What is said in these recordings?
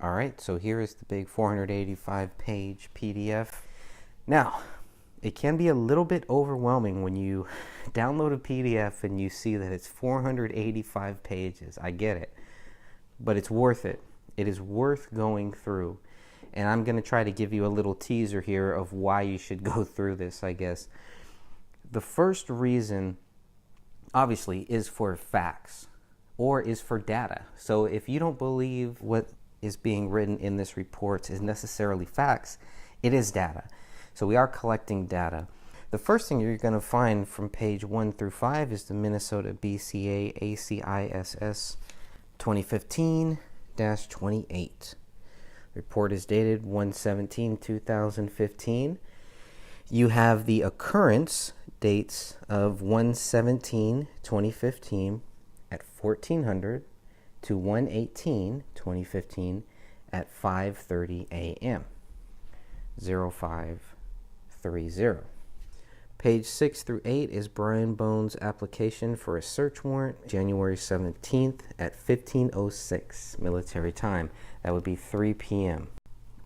All right, so here is the big 485-page PDF. Now, it can be a little bit overwhelming when you download a PDF and you see that it's 485 pages. I get it, but it's worth it. It is worth going through. And I'm going to try to give you a little teaser here of why you should go through this, I guess. The first reason, obviously, is for facts or is for data. So if you don't believe what is being written in this report is necessarily facts, it is data. So we are collecting data. The first thing you're going to find from page 1 through 5 is the Minnesota BCA ACISS 2015-28. Report is dated 1/17/2015. You have the occurrence dates of 1/17/2015 at 1400 to 1/18/2015 at 5:30 a.m. 0530. Page 6 through 8 is Brian Bones' application for a search warrant, January 17th at 15:06 military time. That would be 3 p.m.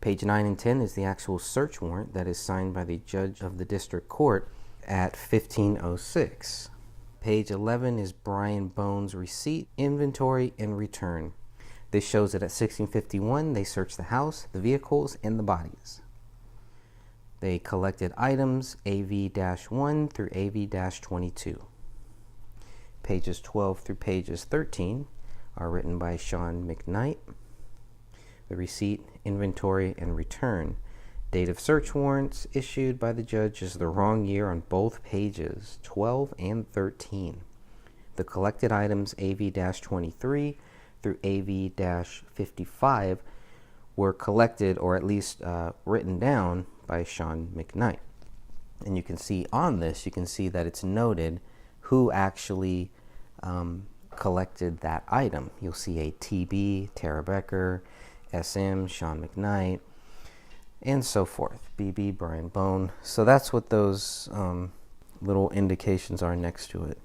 Page 9 and 10 is the actual search warrant that is signed by the judge of the district court at 15:06. Page 11 is Brian Bones' receipt, inventory, and return. This shows that at 16:51 they searched the house, the vehicles, and the bodies. They collected items AV-1 through AV-22. Pages 12 through pages 13 are written by Sean McKnight. The receipt, inventory, and return. Date of search warrants issued by the judge is the wrong year on both pages, 12 and 13. The collected items AV-23 through AV-55 were collected, or at least written down, by Sean McKnight. And you can see on this, you can see that it's noted who actually collected that item. You'll see a TB, Tara Becker, SM, Sean McKnight, and so forth. BB, Brian Bone. So that's what those little indications are next to it.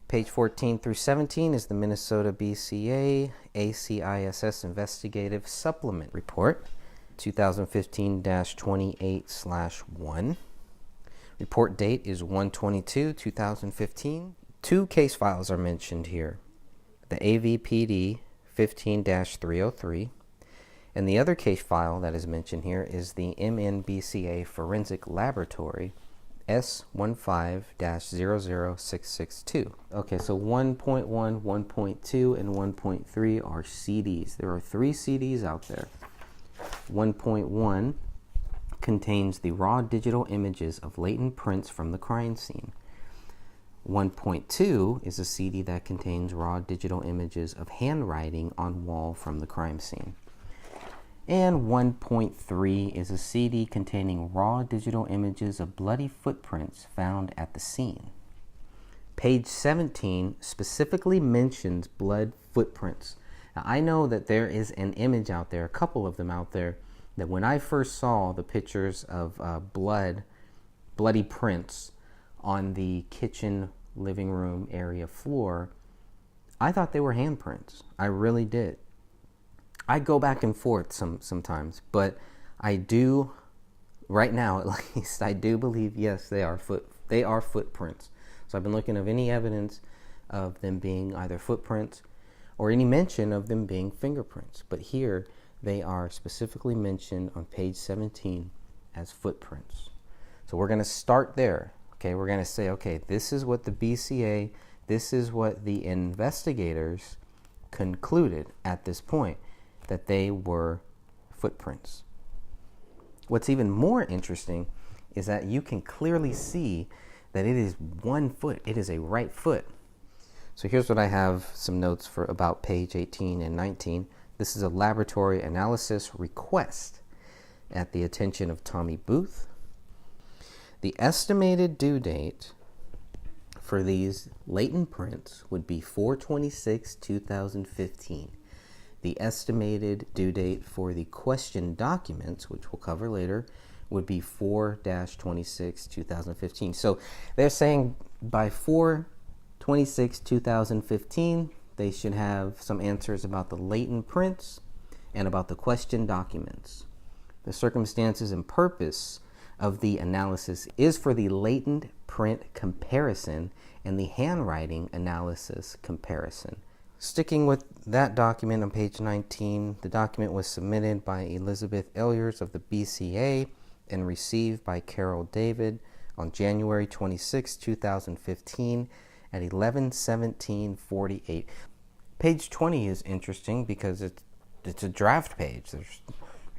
Page 14 through 17 is the Minnesota BCA ACISS Investigative Supplement Report, 2015-28/1. Report date is 1/22/2015. Two case files are mentioned here. The Avpd 15-303, and the other case file that is mentioned here is the MNBCA Forensic Laboratory S15-00662. Okay, so 1.1, 1.2, and 1.3 are CDs. There are 3 CDs out there. 1.1 contains the raw digital images of latent prints from the crime scene. 1.2 is a CD that contains raw digital images of handwriting on wall from the crime scene. And 1.3 is a CD containing raw digital images of bloody footprints found at the scene. Page 17 specifically mentions blood footprints. Now, I know that there is an image out there, a couple of them out there, that when I first saw the pictures of bloody prints on the kitchen living room area floor, I thought they were handprints. I really did. I go back and forth sometimes, but I do, right now at least, I do believe, yes, they are footprints. So I've been looking at any evidence of them being either footprints or any mention of them being fingerprints. But here, they are specifically mentioned on page 17 as footprints. So we're going to start there. Okay, we're going to say, okay, this is what the BCA, this is what the investigators concluded at this point, that they were footprints. What's even more interesting is that you can clearly see that it is one foot. It is a right foot. So here's what I have some notes for about page 18 and 19. This is a laboratory analysis request at the attention of Tommy Booth. The estimated due date for these latent prints would be 4/26/2015. The estimated due date for the question documents, which we'll cover later, would be 4/26/2015. So they're saying by 4/26/2015, they should have some answers about the latent prints and about the questioned documents. The circumstances and purpose of the analysis is for the latent print comparison and the handwriting analysis comparison. Sticking with that document on page 19, the document was submitted by Elizabeth Elyers of the BCA and received by Carol David on January 26, 2015 at 11:17:48. Page 20 is interesting because it's a draft page.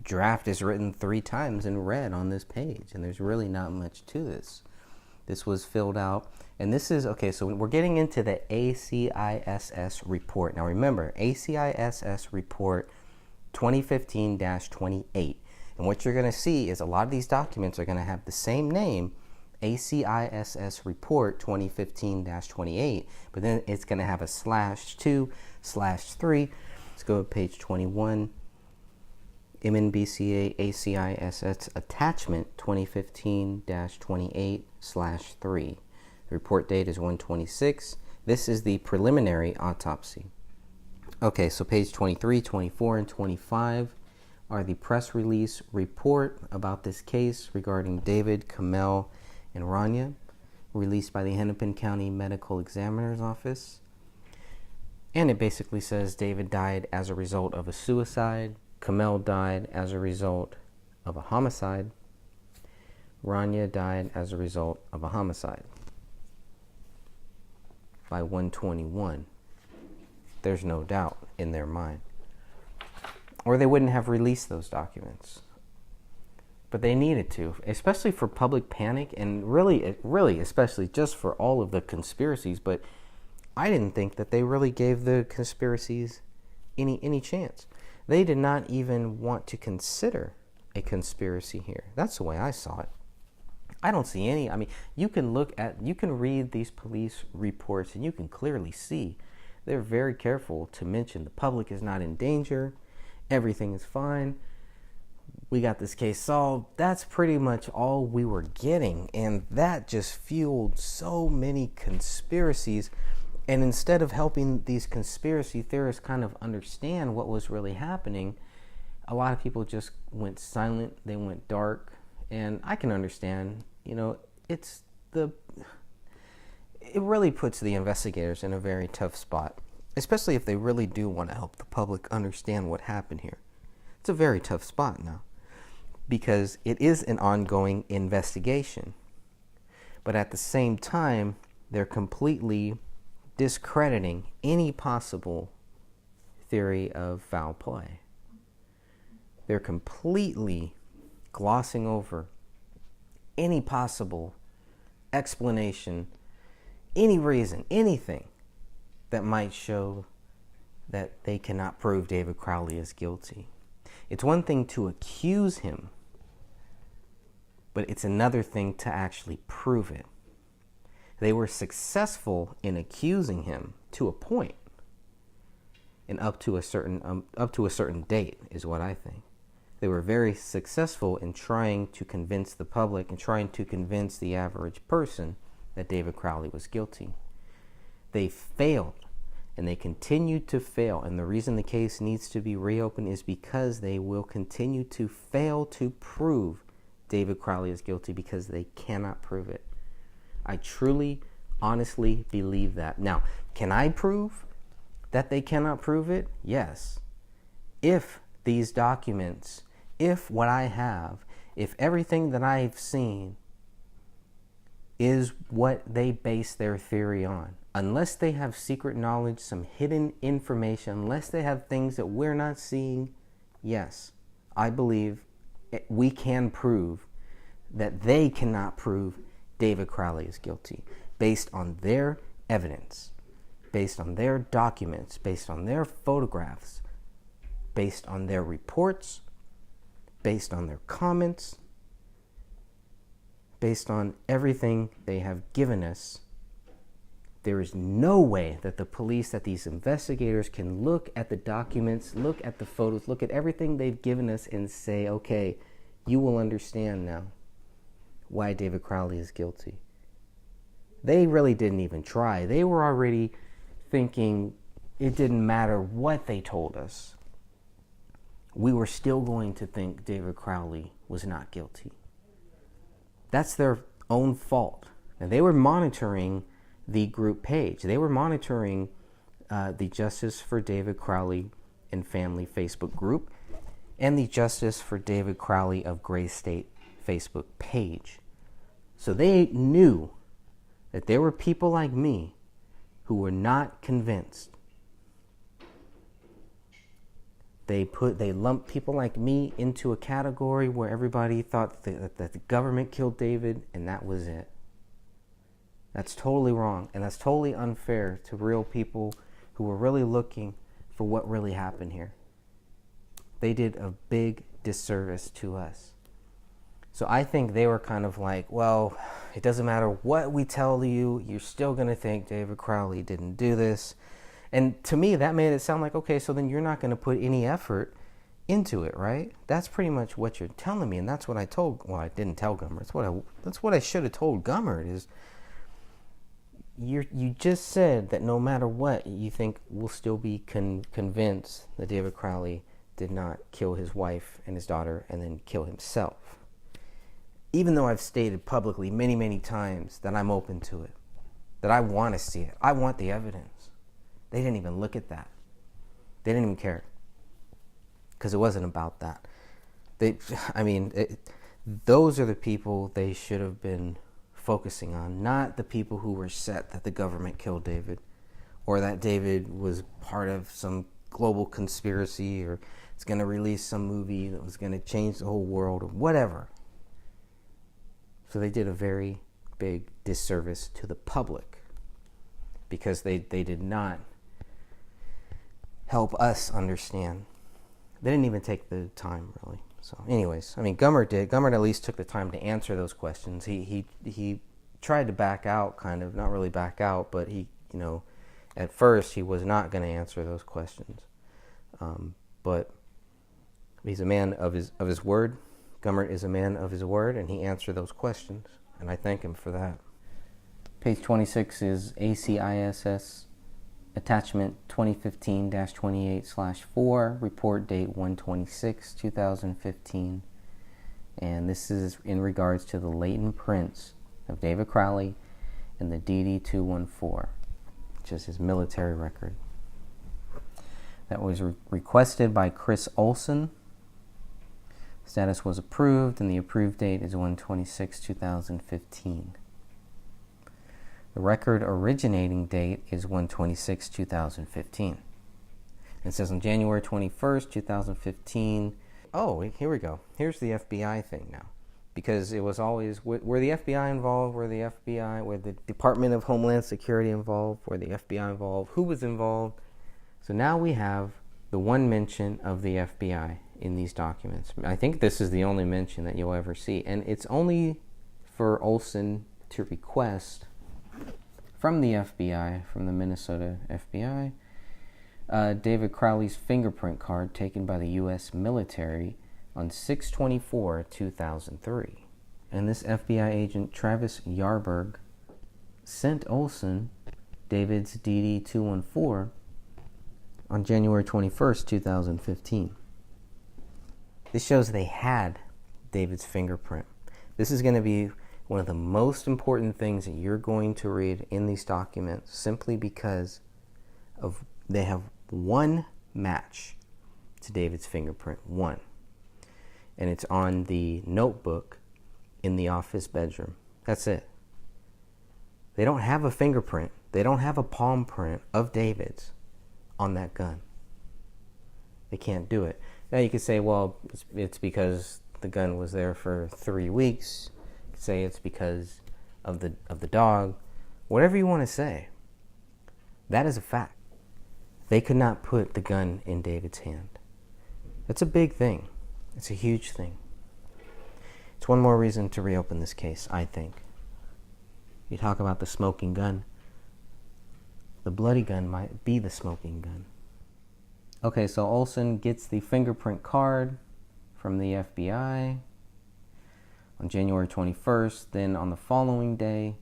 Draft is written 3 times in red on this page, and there's really not much to this. This was filled out, and this is, okay, so we're getting into the ACISS report. Now remember, ACISS report 2015-28. And what you're going to see is a lot of these documents are going to have the same name, ACISS report 2015-28, but then it's going to have a /2/3. Let's go to page 21. MNBCA ACISS attachment 2015-28/3. The report date is 1/26. This is the preliminary autopsy. Okay, so page 23, 24, and 25 are the press release report about this case regarding David, Kamel, and Rania, released by the Hennepin County Medical Examiner's Office. And it basically says David died as a result of a suicide, Kamel died as a result of a homicide, Rania died as a result of a homicide by 1/21. There's no doubt in their mind. Or they wouldn't have released those documents. But they needed to, especially for public panic, and really, especially just for all of the conspiracies. But I didn't think that they really gave the conspiracies any chance. They did not even want to consider a conspiracy here. That's the way I saw it. I don't see any. I mean, you can read these police reports, and you can clearly see they're very careful to mention the public is not in danger. Everything is fine. We got this case solved. That's pretty much all we were getting. And that just fueled so many conspiracies. And instead of helping these conspiracy theorists kind of understand what was really happening, a lot of people just went silent. They went dark. And I can understand, it really puts the investigators in a very tough spot, especially if they really do want to help the public understand what happened here. It's a very tough spot now because it is an ongoing investigation. But at the same time, they're completely discrediting any possible theory of foul play. They're completely glossing over any possible explanation, any reason, anything that might show that they cannot prove David Crowley is guilty. It's one thing to accuse him, but it's another thing to actually prove it. They were successful in accusing him to a point, and up to a certain date is what I think. They were very successful in trying to convince the public and trying to convince the average person that David Crowley was guilty. They failed, and they continue to fail. And the reason the case needs to be reopened is because they will continue to fail to prove David Crowley is guilty because they cannot prove it. I truly, honestly believe that. Now, can I prove that they cannot prove it? Yes. If these documents, if what I have, if everything that I've seen is what they base their theory on, unless they have secret knowledge, some hidden information, unless they have things that we're not seeing, yes, I believe we can prove that they cannot prove David Crowley is guilty based on their evidence, based on their documents, based on their photographs, based on their reports, based on their comments, based on everything they have given us. There is no way that the police, that these investigators can look at the documents, look at the photos, look at everything they've given us and say, okay, you will understand now why David Crowley is guilty. They really didn't even try. They were already thinking it didn't matter what they told us. we were still going to think David Crowley was not guilty. That's their own fault. And they were monitoring the group page. They were monitoring the Justice for David Crowley and Family Facebook group and the Justice for David Crowley of Gray State Facebook page. So they knew that there were people like me who were not convinced. They lumped people like me into a category where everybody thought that the government killed David, and that was it. That's totally wrong, and that's totally unfair to real people who were really looking for what really happened here. They did a big disservice to us. So I think they were kind of like, well, it doesn't matter what we tell you, you're still going to think David Crowley didn't do this. And to me, that made it sound like, okay, so then you're not going to put any effort into it, right? That's pretty much what you're telling me, and that's what I told, well, I didn't tell Gummert. That's what I should have told Gummert, is you just said that no matter what, you think we'll still be convinced that David Crowley did not kill his wife and his daughter and then kill himself. Even though I've stated publicly many, many times that I'm open to it, that I want to see it, I want the evidence. They didn't even look at that. They didn't even care. Because it wasn't about that. Those are the people they should have been focusing on, not the people who were set that the government killed David, or that David was part of some global conspiracy, or it's going to release some movie that was going to change the whole world, or whatever. So they did a very big disservice to the public, because they did not help us understand. They didn't even take the time, really. So anyways, Gummert did. Gummert at least took the time to answer those questions. He tried to back out, kind of, not really back out, but he, at first he was not going to answer those questions. But he's a man of his word. Gummert is a man of his word, and he answered those questions, and I thank him for that. Page 26 is ACISS Attachment 2015-28/4, report date 1/26/2015. And this is in regards to the latent prints of David Crowley and the DD-214, which is his military record. That was requested by Chris Olson. Status was approved, and the approved date is 1/26/2015. The record originating date is 1/26/2015. It says on January 21st, 2015. Oh, here we go. Here's the FBI thing now. Because it was always, were the FBI involved? Were the Department of Homeland Security involved? Were the FBI involved? Who was involved? So now we have the one mention of the FBI in these documents. I think this is the only mention that you'll ever see. And it's only for Olson to request from the FBI, from the Minnesota FBI, David Crowley's fingerprint card taken by the U.S. military on 6/24/2003. And this FBI agent, Travis Yarberg, sent Olson David's DD-214 on January 21st, 2015. This shows they had David's fingerprint. This is going to be one of the most important things that you're going to read in these documents, simply because of they have one match to David's fingerprint, one. And it's on the notebook in the office bedroom. That's it. They don't have a fingerprint. They don't have a palm print of David's on that gun. They can't do it. Now you could say, well, it's because the gun was there for 3 weeks. Say it's because of the dog, whatever you want to say. That is a fact. They could not put the gun in David's hand. That's a big thing. It's a huge thing. It's one more reason to reopen this case, I think. You talk about the smoking gun. The bloody gun might be the smoking gun. Okay, so Olson gets the fingerprint card from the FBI on January 21st. Then on the following day,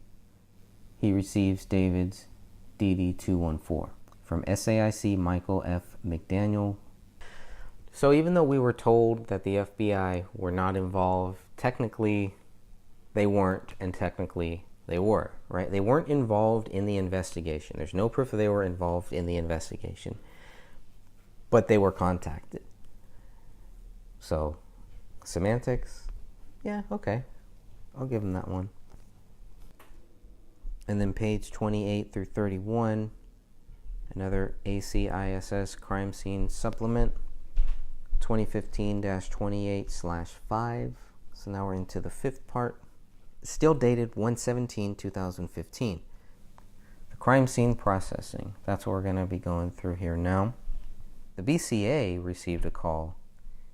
he receives David's DD-214 from SAIC Michael F. McDaniel. So even though we were told that the FBI were not involved, technically they weren't, and technically they were, right? They weren't involved in the investigation. There's no proof that they were involved in the investigation, but they were contacted. So, semantics, yeah, okay. I'll give them that one. And then page 28 through 31, another ACISS crime scene supplement, 2015-28/5. So now we're into the fifth part. Still dated 1/17/2015. The crime scene processing. That's what we're going to be going through here now. The BCA received a call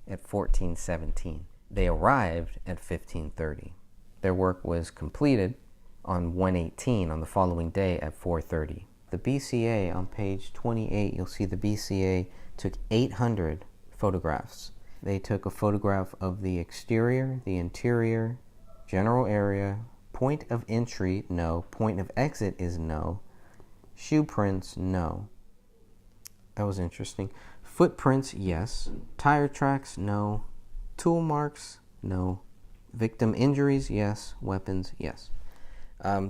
at 14:17. They arrived at 15:30. Their work was completed on 1/18 on the following day at 4:30. The BCA on page 28, you'll see the BCA took 800 photographs. They took a photograph of the exterior, the interior, general area, point of entry, no. Point of exit is no. Shoe prints, no. That was interesting. Footprints, yes. Tire tracks, no. Tool marks, no. Victim injuries, yes. Weapons, yes.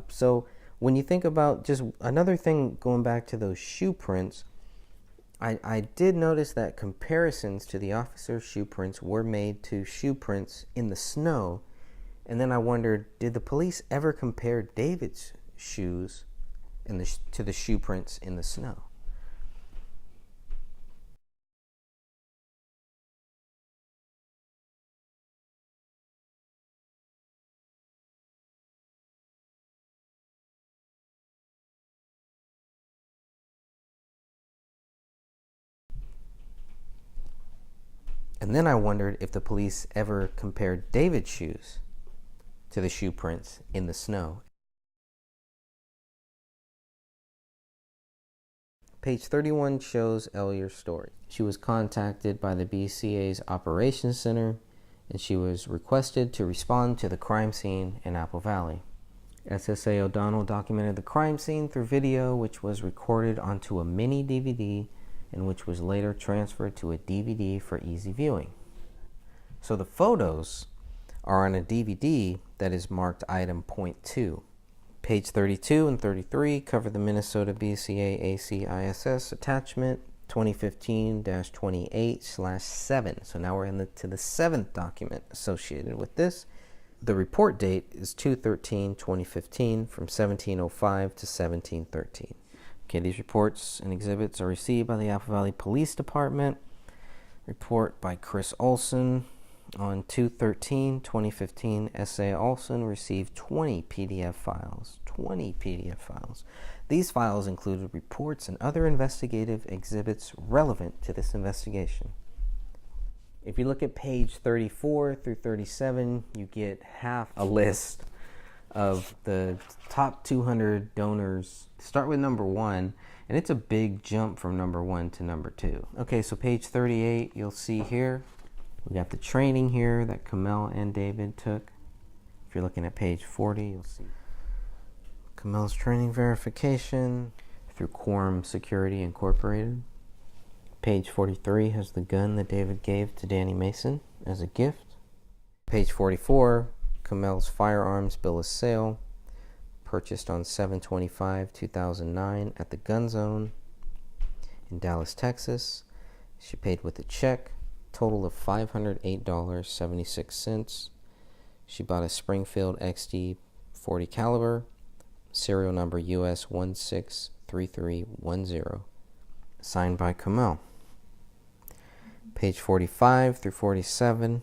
So when you think about just another thing, going back to those shoe prints, I did notice that comparisons to the officer's shoe prints were made to shoe prints in the snow. And then I wondered, did the police ever compare David's shoes to the shoe prints in the snow? And then I wondered if the police ever compared David's shoes to the shoe prints in the snow. Page 31 shows Ellier's story. She was contacted by the BCA's Operations Center, and she was requested to respond to the crime scene in Apple Valley. SSA O'Donnell documented the crime scene through video, which was recorded onto a mini DVD and which was later transferred to a DVD for easy viewing. So the photos are on a DVD that is marked item .2. Page 32 and 33 cover the Minnesota BCA ACISS attachment 2015-28/7. So now we're to the seventh document associated with this. The report date is 2/13/2015 from 17:05 to 17:13. Okay, these reports and exhibits are received by the Apple Valley Police Department. Report by Chris Olson on 2/13/2015. S.A. Olson received 20 PDF files. 20 PDF files. These files included reports and other investigative exhibits relevant to this investigation. If you look at page 34 through 37, you get half a list of the top 200 donors. Start with number 1, and it's a big jump from number 1 to number 2. Okay, so page 38, you'll see here, we got the training here that Kamel and David took. If you're looking at page 40, you'll see Kamel's training verification through Quorum Security Incorporated. Page 43 has the gun that David gave to Danny Mason as a gift. Page 44, Kamel's firearms bill of sale, purchased on 7/25/2009 at the Gun Zone in Dallas, Texas. She paid with a check, total of $508.76. She bought a Springfield XD 40 caliber, serial number US 163310, signed by Kamel. Page 45 through 47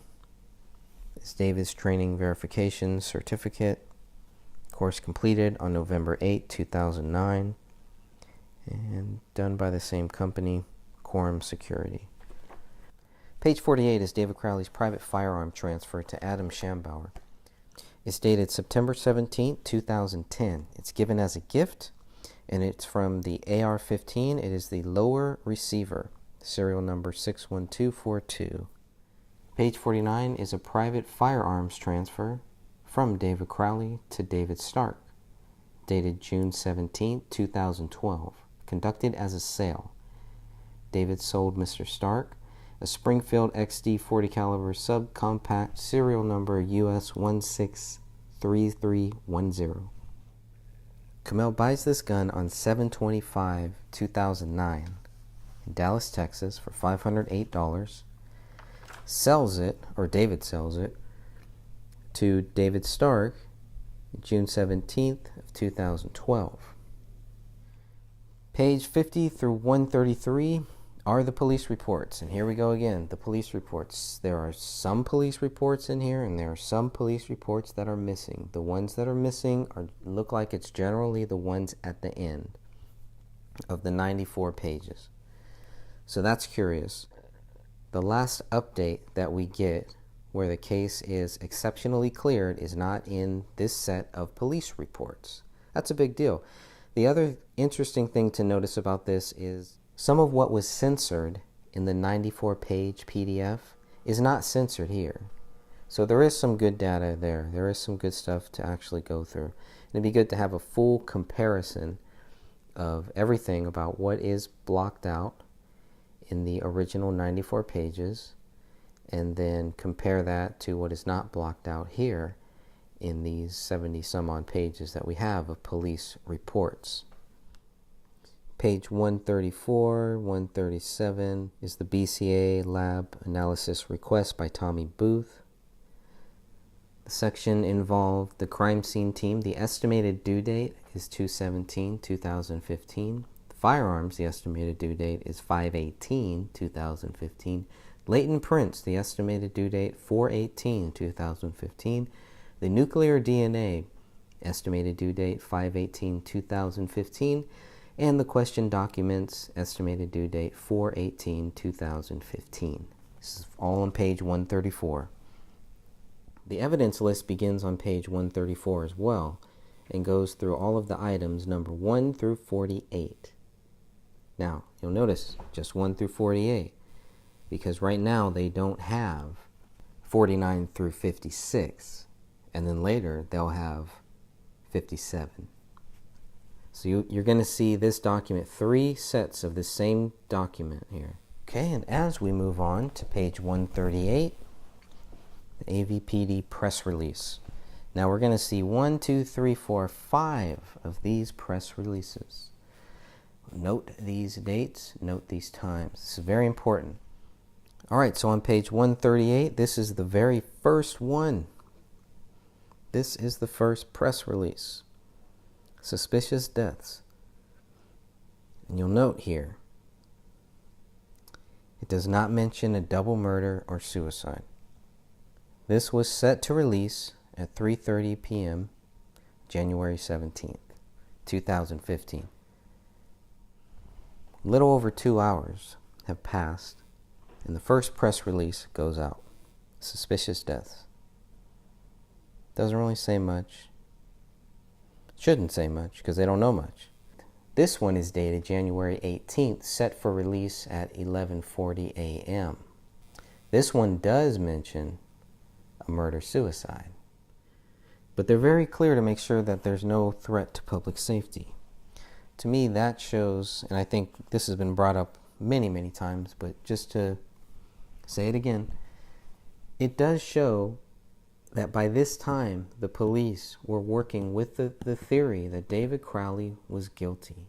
is David's training verification certificate. Course completed on November 8, 2009, and done by the same company, Quorum Security. Page 48 is David Crowley's private firearm transfer to Adam Schambauer. It's dated September 17, 2010. It's given as a gift, and it's from the AR-15. It is the lower receiver, serial number 61242. Page 49 is a private firearms transfer from David Crowley to David Stark, dated June 17, 2012, conducted as a sale. David sold Mr. Stark a Springfield XD 40 caliber subcompact, serial number US 163310. Kamel buys this gun on 7/25/2009 in Dallas, Texas for $508. Sells it, or David sells it, to David Stark June 17th of 2012. Page 50 through 133 are the police reports. And here we go again, the police reports. There are some police reports in here, and there are some police reports that are missing. The ones that are missing look like it's generally the ones at the end of the 94 pages. So that's curious. The last update that we get where the case is exceptionally cleared is not in this set of police reports. That's a big deal. The other interesting thing to notice about this is some of what was censored in the 94-page PDF is not censored here. So there is some good data there. There is some good stuff to actually go through. And it'd be good to have a full comparison of everything about what is blocked out in the original 94 pages, and then compare that to what is not blocked out here in these 70 some odd pages that we have of police reports. Page 134, 137 is the BCA lab analysis request by Tommy Booth. The section involved the crime scene team. The estimated due date is 2/17/2015. Firearms, the estimated due date is 5/18/2015. Latent prints, the estimated due date 4/18/2015. The nuclear DNA, estimated due date 5/18/2015. And the question documents, estimated due date 4/18/2015. This is all on page 134. The evidence list begins on page 134 as well and goes through all of the items number 1 through 48. Now, you'll notice just 1 through 48, because right now they don't have 49 through 56, and then later they'll have 57. So you're going to see this document, 3 sets of the same document here. Okay, and as we move on to page 138, the Avpd press release. Now we're going to see 1, 2, 3, 4, 5 of these press releases. Note these dates, note these times. This is very important. All right, so on page 138, this is the very first one. This is the first press release. Suspicious deaths. And you'll note here, it does not mention a double murder or suicide. This was set to release at 3:30 p.m. January 17th, 2015. Little over 2 hours have passed, and the first press release goes out. Suspicious deaths. Doesn't really say much. Shouldn't say much because they don't know much. This one is dated January 18th, set for release at 11:40 a.m. This one does mention a murder-suicide, but they're very clear to make sure that there's no threat to public safety. To me, that shows, and I think this has been brought up many, many times, but just to say it again, it does show that by this time, the police were working with the theory that David Crowley was guilty.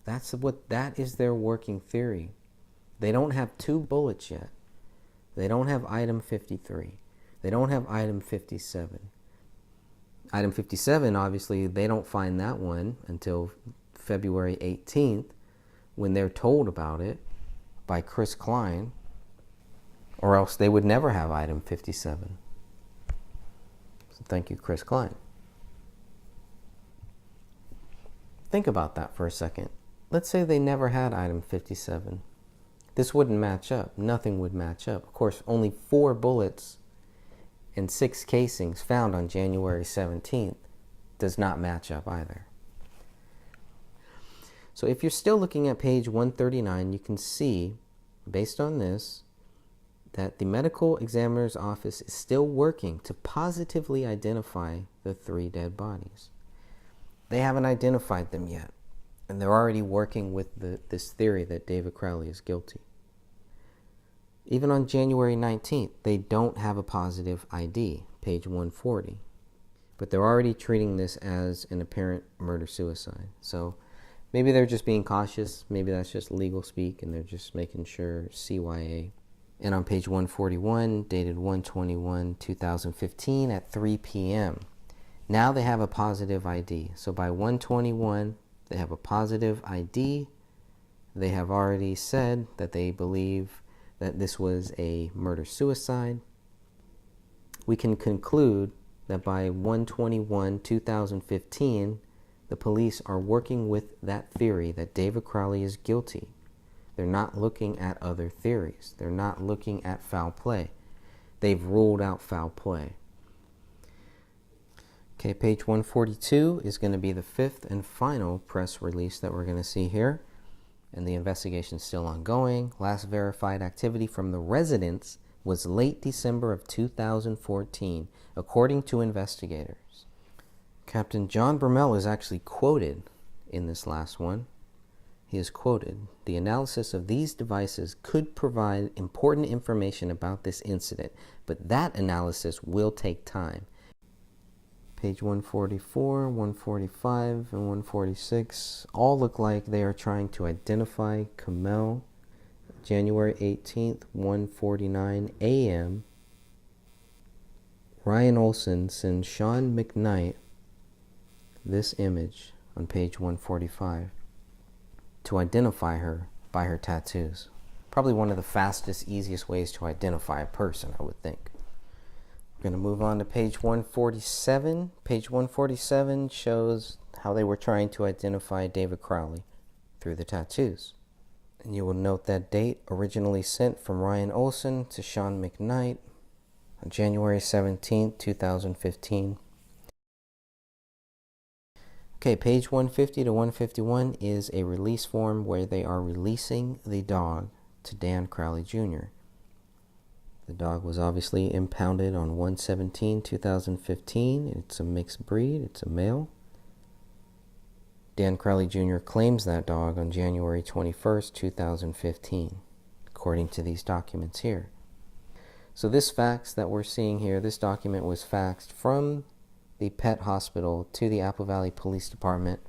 That is their working theory. They don't have 2 bullets yet. They don't have item 53. They don't have item 57. Item 57, obviously, they don't find that one until February 18th when they're told about it by Chris Klein, or else they would never have item 57. So thank you, Chris Klein. Think about that for a second. Let's say they never had item 57. This wouldn't match up. Nothing would match up. Of course, only 4 bullets and 6 casings found on January 17th does not match up either. So if you're still looking at page 139, you can see, based on this, that the medical examiner's office is still working to positively identify the 3 dead bodies. They haven't identified them yet, and they're already working with this theory that David Crowley is guilty. Even on January 19th, they don't have a positive ID, page 140. But they're already treating this as an apparent murder-suicide. So maybe they're just being cautious. Maybe that's just legal speak, and they're just making sure CYA. And on page 141, dated 1/21/2015 at 3 p.m. Now they have a positive ID. So by 1/21, they have a positive ID. They have already said that they believe that this was a murder-suicide. We can conclude that by 1/21/2015, the police are working with that theory that David Crowley is guilty. They're not looking at other theories. They're not looking at foul play. They've ruled out foul play. Okay, page 142 is going to be the fifth and final press release that we're going to see here. And the investigation is still ongoing. Last verified activity from the residents was late December of 2014, according to investigators. Captain John Brummel is actually quoted in this last one. He is quoted, "The analysis of these devices could provide important information about this incident, but that analysis will take time." Page 144, 145, and 146 all look like they are trying to identify Kamel. January 18th, 1:49 a.m. Ryan Olson sends Sean McKnight this image on page 145 to identify her by her tattoos. Probably one of the fastest, easiest ways to identify a person, I would think. We're going to move on to page 147. Page 147 shows how they were trying to identify David Crowley through the tattoos. And you will note that date originally sent from Ryan Olson to Sean McKnight on January 17th, 2015. Okay, page 150 to 151 is a release form where they are releasing the dog to Dan Crowley Jr. The dog was obviously impounded on 1/17/2015. It's a mixed breed. It's a male. Dan Crowley Jr. claims that dog on January 21st, 2015, according to these documents here. So this fax that we're seeing here, this document was faxed from the pet hospital to the Apple Valley Police Department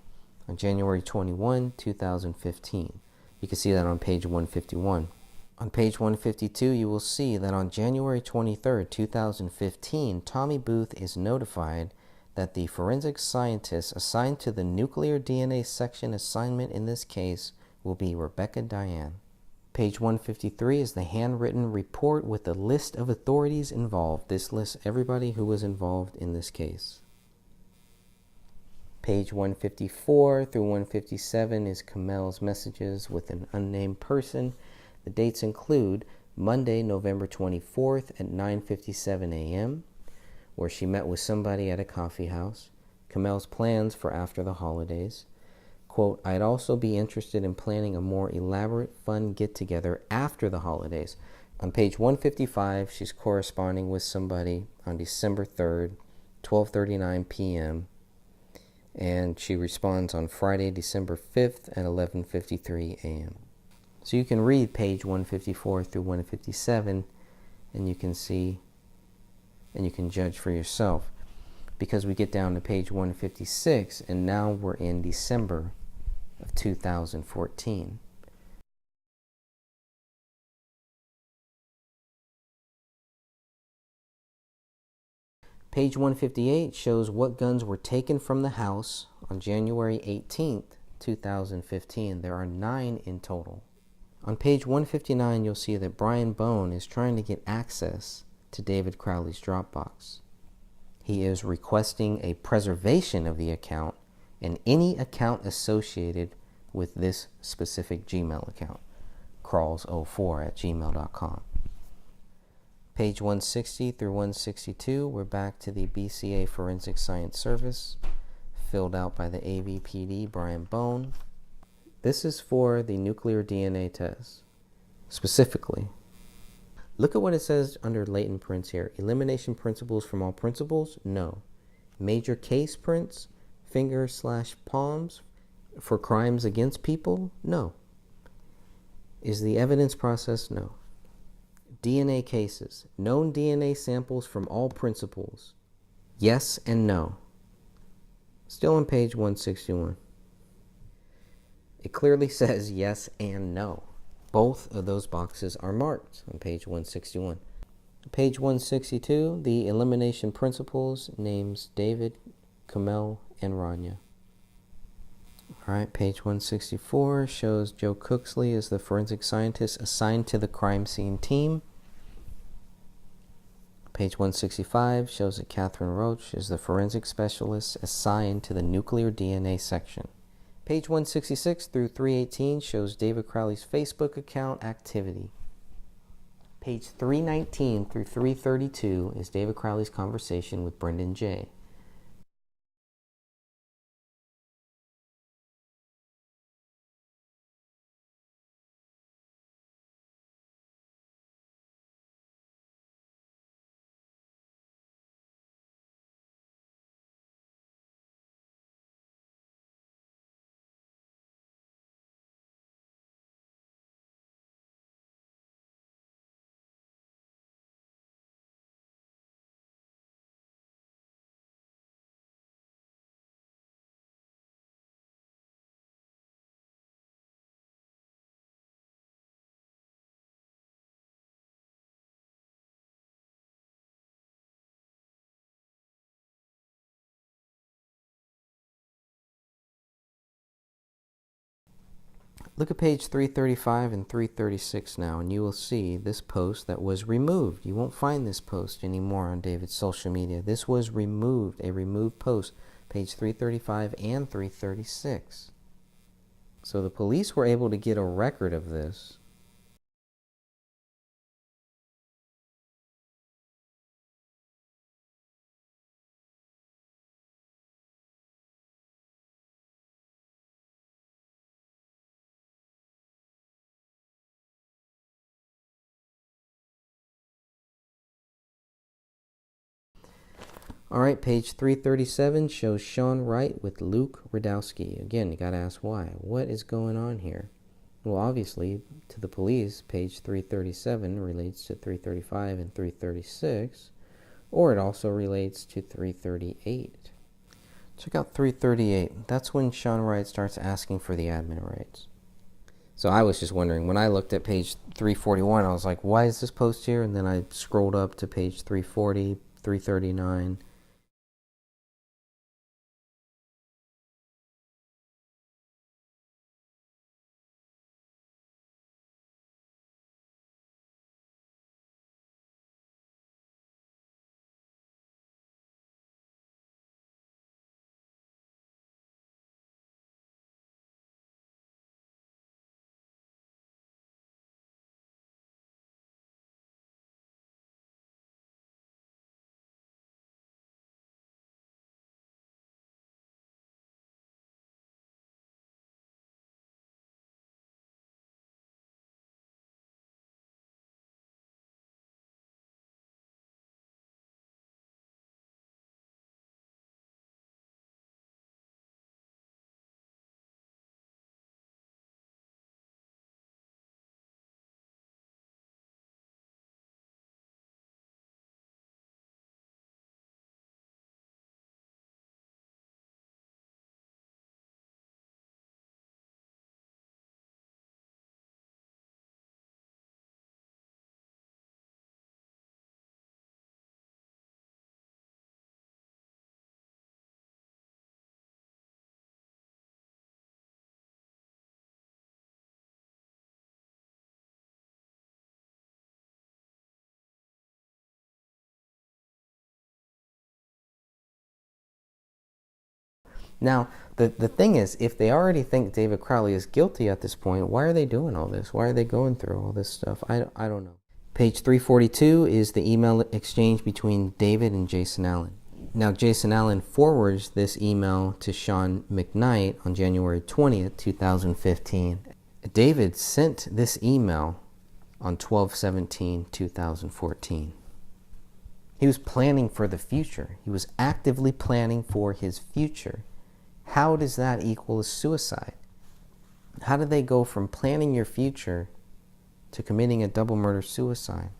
on January 21, 2015. You can see that on page 151. On page 152, you will see that on January 23rd, 2015, Tommy Booth is notified that the forensic scientist assigned to the nuclear DNA section assignment in this case will be Rebecca Diane. Page 153 is the handwritten report with the list of authorities involved. This lists everybody who was involved in this case. Page 154 through 157 is Kamel's messages with an unnamed person. The dates include Monday, November 24th at 9:57 a.m., where she met with somebody at a coffee house. Kamel's plans for after the holidays. Quote, "I'd also be interested in planning a more elaborate, fun get-together after the holidays." On page 155, she's corresponding with somebody on December 3rd, 12:39 p.m., and she responds on Friday, December 5th at 11:53 a.m. So you can read page 154 through 157, and you can see, and you can judge for yourself. Because we get down to page 156, and now we're in December of 2014. Page 158 shows what guns were taken from the house on January 18th, 2015. There are 9 in total. On page 159, you'll see that Brian Bone is trying to get access to David Crowley's Dropbox. He is requesting a preservation of the account and any account associated with this specific Gmail account, crawls04@gmail.com. Page 160 through 162, we're back to the BCA Forensic Science Service, filled out by the Avpd Brian Bone. This is for the nuclear DNA test. Specifically, look at what it says under latent prints here. Elimination principles from all principles? No. Major case prints, fingers/palms for crimes against people? No. Is the evidence process? No. DNA cases. Known DNA samples from all principals. Yes and no. Still on page 161. It clearly says yes and no. Both of those boxes are marked on page 161. Page 162, the elimination principles names David, Kamel, and Rania. All right, page 164 shows Joe Cooksley as the forensic scientist assigned to the crime scene team. Page 165 shows that Catherine Roach is the forensic specialist assigned to the nuclear DNA section. Page 166 through 318 shows David Crowley's Facebook account activity. Page 319 through 332 is David Crowley's conversation with Brendan J. Look at page 335 and 336 now, and you will see this post that was removed. You won't find this post anymore on David's social media. This was removed, a removed post, page 335 and 336. So the police were able to get a record of this. All right, page 337 shows Sean Wright with Luke Radowski. Again, you got to ask why. What is going on here? Well, obviously, to the police, page 337 relates to 335 and 336, or it also relates to 338. Check out 338. That's when Sean Wright starts asking for the admin rights. So I was just wondering, when I looked at page 341, I was like, why is this post here? And then I scrolled up to page 340, 339. Now, the thing is, if they already think David Crowley is guilty at this point, why are they doing all this? Why are they going through all this stuff? I don't know. Page 342 is the email exchange between David and Jason Allen. Now, Jason Allen forwards this email to Sean McKnight on January 20th, 2015. David sent this email on 12/17/2014. He was planning for the future. He was actively planning for his future. How does that equal a suicide? How do they go from planning your future to committing a double murder-suicide.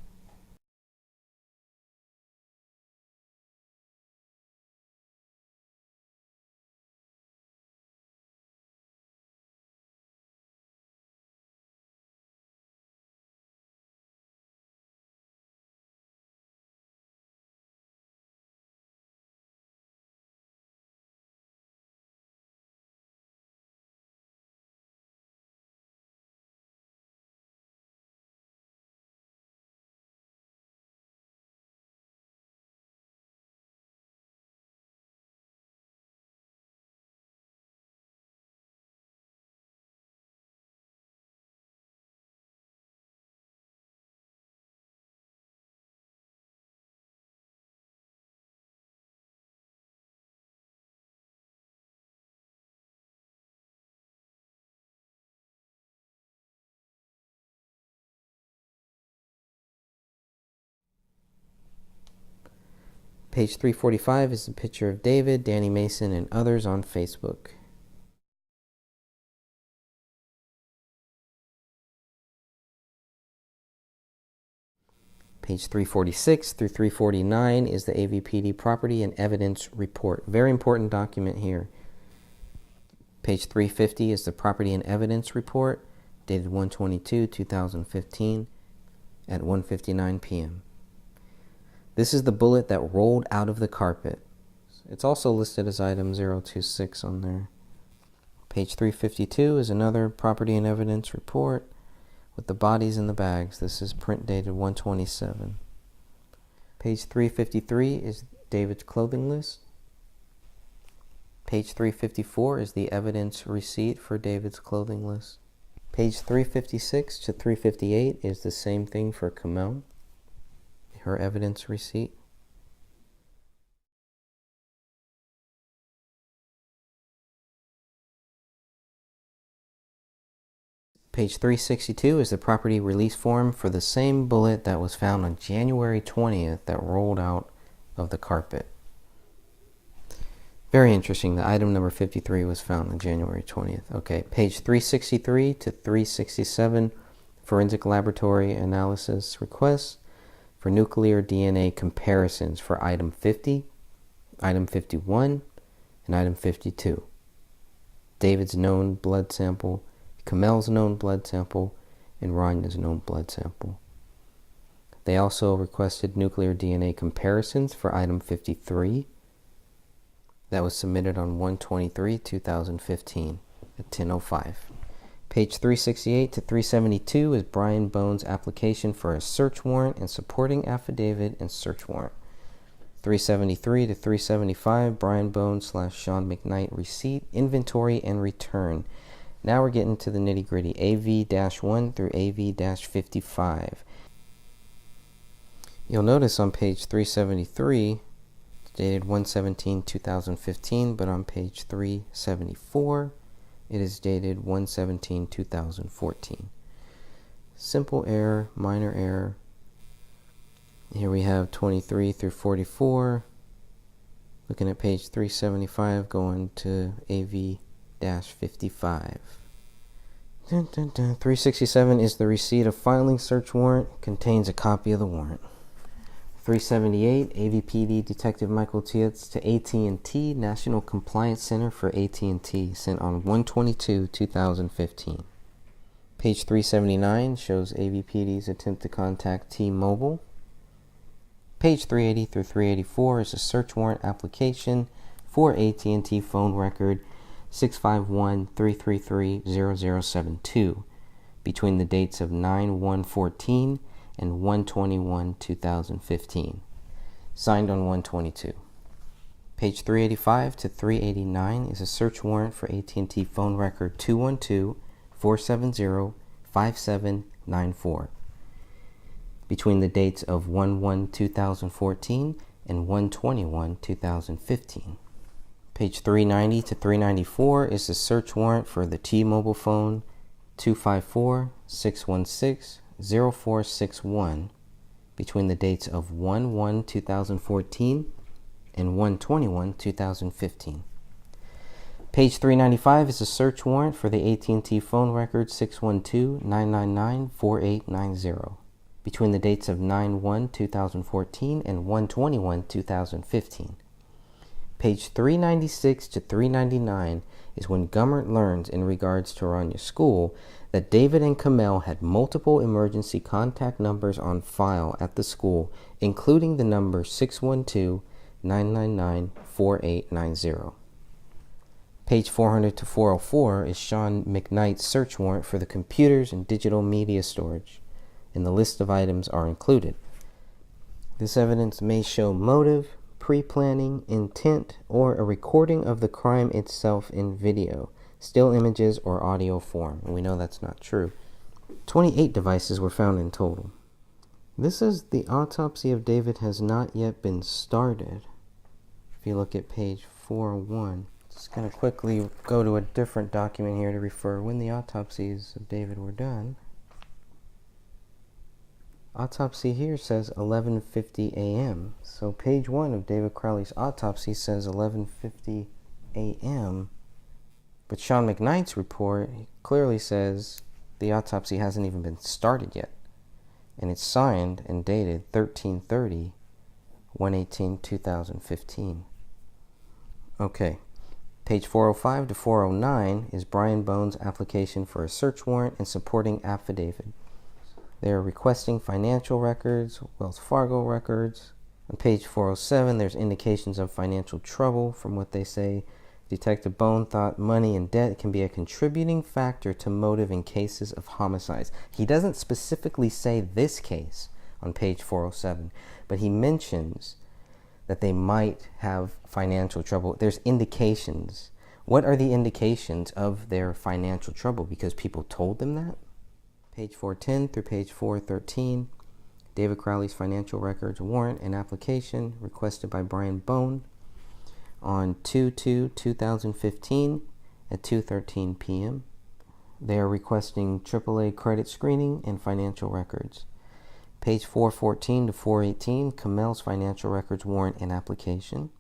Page 345 is a picture of David, Danny Mason, and others on Facebook. Page 346 through 349 is the Avpd Property and Evidence Report. Very important document here. Page 350 is the Property and Evidence Report, dated 1/22/2015 at 1:59 p.m. This is the bullet that rolled out of the carpet. It's also listed as item 026 on there. Page 352 is another Property and Evidence Report with the bodies in the bags. This is print dated 1/27. Page 353 is David's clothing list. Page 354 is the evidence receipt for David's clothing list. Page 356 to 358 is the same thing for Kamel, her evidence receipt. Page 362 is the property release form for the same bullet that was found on January 20th that rolled out of the carpet. Very interesting. The item number 53 was found on January 20th. Okay, page 363 to 367, forensic laboratory analysis requests for nuclear DNA comparisons for item 50, item 51, and item 52. David's known blood sample, Kamel's known blood sample, and Ranya's known blood sample. They also requested nuclear DNA comparisons for item 53. That was submitted on 1/23/2015 at 10:05. Page 368 to 372 is Brian Bones' application for a search warrant and supporting affidavit and search warrant. 373 to 375, Brian Bones / Sean McKnight receipt, inventory, and return. Now we're getting to the nitty-gritty. AV-1 through AV-55. You'll notice on page 373, dated 1/17/2015, but on page 374, it is dated 1/17/2014. Simple error, minor error. Here we have 23 through 44. Looking at page 375, going to AV-55. 367 is the receipt of filing search warrant. Contains a copy of the warrant. 378, AVPD Detective Michael Tietz to AT&T National Compliance Center for AT&T, sent on 1/22/2015. Page 379 shows AVPD's attempt to contact T-Mobile. Page 380 through 384 is a search warrant application for AT&T phone record 651-333-0072 between the dates of 9/1/14 and 1/21/2015, signed on 1/22. Page 385 to 389 is a search warrant for AT&T phone record 212-470-5794 between the dates of 1/1/2014 and 1/21/2015. Page 390 to 394 is a search warrant for the T-Mobile phone 254-616-0461 between the dates of 1/1/2014 and 1/21/2015. Page 395 is a search warrant for the AT&T phone record 612-999-4890 between the dates of 9/1/2014 and 1/21/2015. Page 396 to 399 is when Gummert learns in regards to Rania School that David and Kamel had multiple emergency contact numbers on file at the school, including the number 612-999-4890. Page 400 to 404 is Sean McKnight's search warrant for the computers and digital media storage, and the list of items are included. This evidence may show motive, pre-planning, intent, or a recording of the crime itself in video, still images, or audio form, and we know that's not true. 28 devices were found in total. This is the autopsy of David has not yet been started. If you look at page 401, just going to quickly go to a different document here to refer when the autopsies of David were done. Autopsy here says 11:50 a.m. So page 1 of David Crowley's autopsy says 11:50 a.m. But Sean McKnight's report clearly says the autopsy hasn't even been started yet. And it's signed and dated 13/30, 1/18/2015. Okay. Page 405 to 409 is Brian Bone's application for a search warrant and supporting affidavit. They are requesting financial records, Wells Fargo records. On page 407, there's indications of financial trouble. From what they say, Detective Bone thought money and debt can be a contributing factor to motive in cases of homicides. He doesn't specifically say this case on page 407, but he mentions that they might have financial trouble. There's indications. What are the indications of their financial trouble? Because people told them that? Page 410 through page 413, David Crowley's financial records warrant and application requested by Brian Bone on 2/2/2015 at 2:13 p.m. They are requesting AAA credit screening and financial records. Page 414 to 418, Kamel's financial records warrant and application,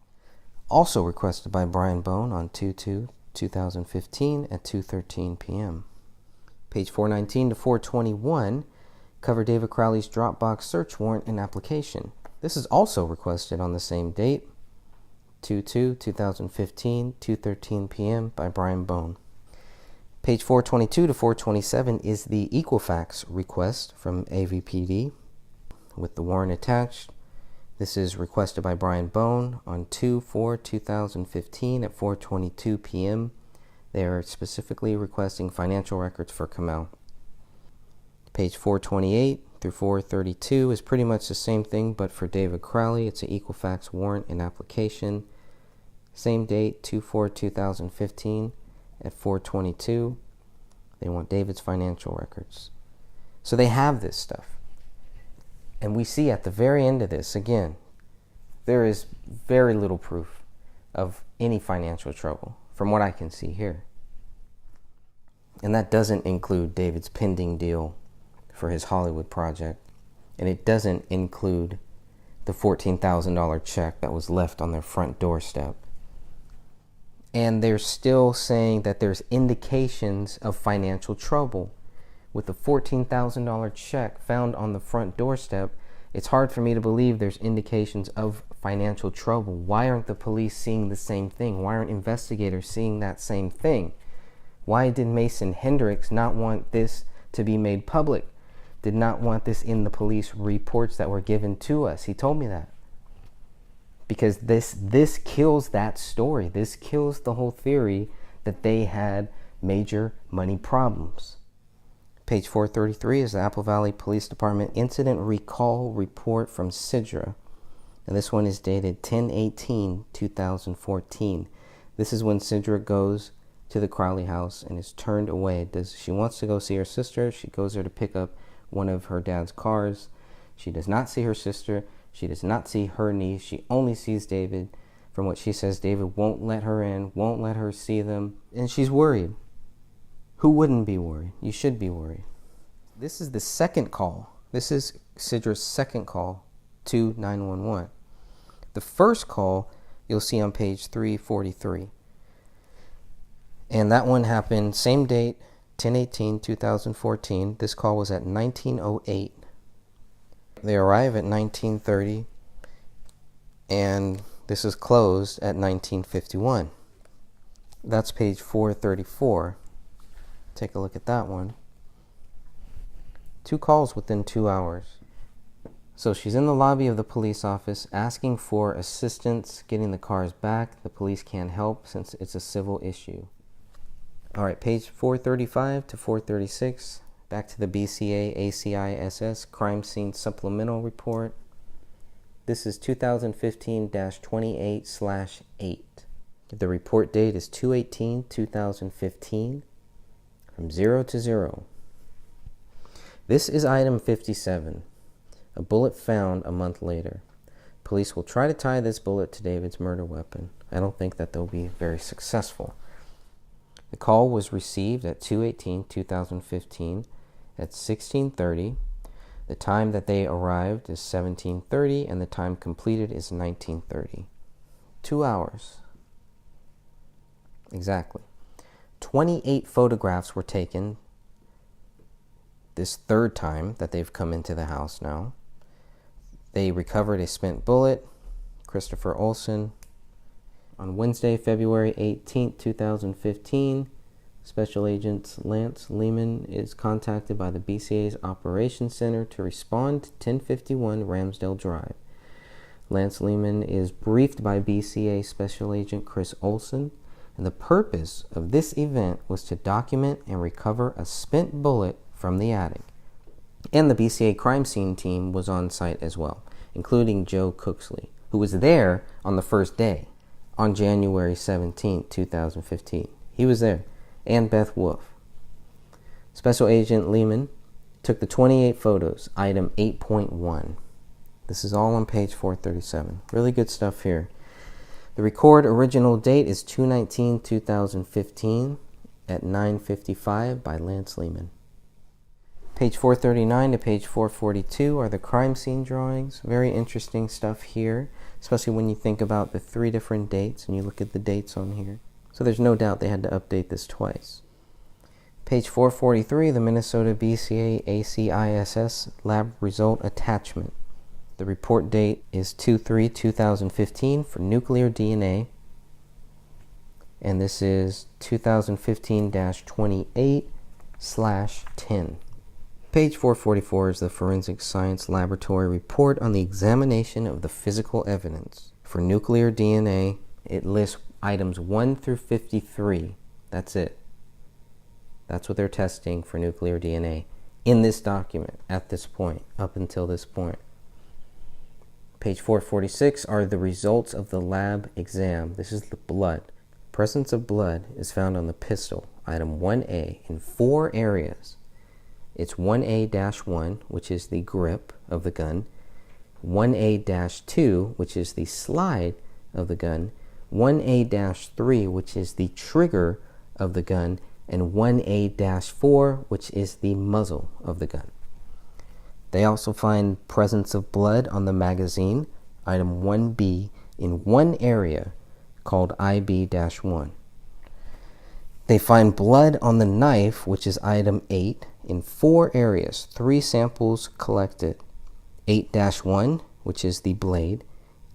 also requested by Brian Bone on 2/2/2015 at 2:13 p.m. Page 419 to 421 cover David Crowley's Dropbox search warrant and application. This is also requested on the same date, 2/2/2015, 2:13 p.m. by Brian Bone. Page 422 to 427 is the Equifax request from Avpd with the warrant attached. This is requested by Brian Bone on 2/4/2015 at 4:22 p.m. They are specifically requesting financial records for Kamel. Page 428 through 432 is pretty much the same thing, but for David Crowley, it's an Equifax warrant and application. Same date, 2/4/2015 at 4:22. They want David's financial records. So they have this stuff. And we see at the very end of this, again, there is very little proof of any financial trouble, from what I can see here. And that doesn't include David's pending deal for his Hollywood project. And it doesn't include the $14,000 check that was left on their front doorstep. And they're still saying that there's indications of financial trouble. With the $14,000 check found on the front doorstep, it's hard for me to believe there's indications of financial trouble. Why aren't the police seeing the same thing? Why aren't investigators seeing that same thing? Why did Mason Hendricks not want this to be made public? Did not want this in the police reports that were given to us? He told me that. Because this kills that story. This kills the whole theory that they had major money problems. Page 433 is the Apple Valley Police Department Incident Recall Report from Sidra. And this one is dated 10/18/2014. This is when Sidra goes to the Crowley house and is turned away. She wants to go see her sister. She goes there to pick up one of her dad's cars. She does not see her sister. She does not see her niece. She only sees David. From what she says, David won't let her in, won't let her see them. And she's worried. Who wouldn't be worried? You should be worried. This is the second call. This is Sidra's second call to 911. The first call you'll see on page 343. And that one happened same date, 10/18/2014. This call was at 19:08. They arrive at 19:30, and this is closed at 19:51. That's page 434. Take a look at that one. 2 calls within 2 hours. So she's in the lobby of the police office asking for assistance getting the cars back. The police can't help since it's a civil issue. All right, page 435 to 436. Back to the BCA ACISS Crime Scene Supplemental Report. This is 2015-28/8. The report date is 2/18/2015 from 0 to 0. This is item 57. A bullet found a month later. Police will try to tie this bullet to David's murder weapon. I don't think that they'll be very successful. The call was received at 2/18/2015 at 16:30. The time that they arrived is 17:30 and the time completed is 19:30. 2 hours. Exactly. 28 photographs were taken this third time that they've come into the house now. They recovered a spent bullet, Christopher Olson. On Wednesday, February 18th, 2015, Special Agent Lance Lehman is contacted by the BCA's Operations Center to respond to 1051 Ramsdale Drive. Lance Lehman is briefed by BCA Special Agent Chris Olson, and the purpose of this event was to document and recover a spent bullet from the attic. And the BCA crime scene team was on site as well, including Joe Cooksley, who was there on the first day, on January 17, 2015. He was there, and Beth Wolf. Special Agent Lehman took the 28 photos, item 8.1. This is all on page 437. Really good stuff here. The record original date is 2/19/2015 at 9:55 by Lance Lehman. Page 439 to page 442 are the crime scene drawings. Very interesting stuff here, especially when you think about the 3 different dates and you look at the dates on here. So there's no doubt they had to update this twice. Page 443, the Minnesota BCA ACISS lab result attachment. The report date is 2/3/2015 for nuclear DNA. And this is 2015-28/10. Page 444 is the Forensic Science Laboratory report on the examination of the physical evidence. For nuclear DNA, it lists items 1 through 53. That's it. That's what they're testing for nuclear DNA in this document at this point, up until this point. Page 446 are the results of the lab exam. This is the blood. Presence of blood is found on the pistol, item 1A, in 4 areas. It's 1A-1, which is the grip of the gun, 1A-2, which is the slide of the gun, 1A-3, which is the trigger of the gun, and 1A-4, which is the muzzle of the gun. They also find presence of blood on the magazine, item 1B, in 1 area called IB-1. They find blood on the knife, which is item 8, in 4 areas, 3 samples collected. 8-1, which is the blade,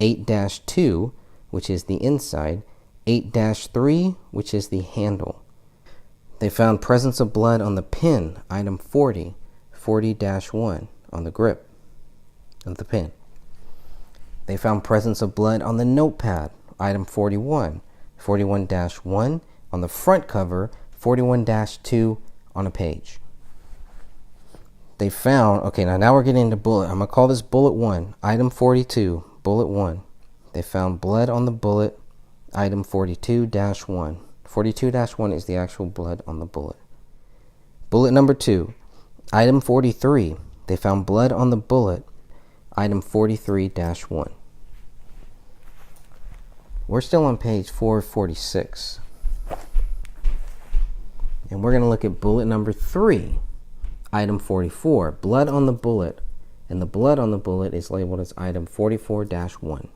8-2, which is the inside, 8-3, which is the handle. They found presence of blood on the pin, item 40, 40-1, on the grip of the pin. They found presence of blood on the notepad, item 41, 41-1, on the front cover, 41-2 on a page. They found, okay, now we're getting into bullet. I'm going to call this bullet 1, item 42, bullet 1. They found blood on the bullet, item 42-1. 42-1 is the actual blood on the bullet. Bullet number 2, item 43. They found blood on the bullet, item 43-1. We're still on page 446. And we're going to look at bullet number 3, item 44, blood on the bullet, and the blood on the bullet is labeled as item 44-1.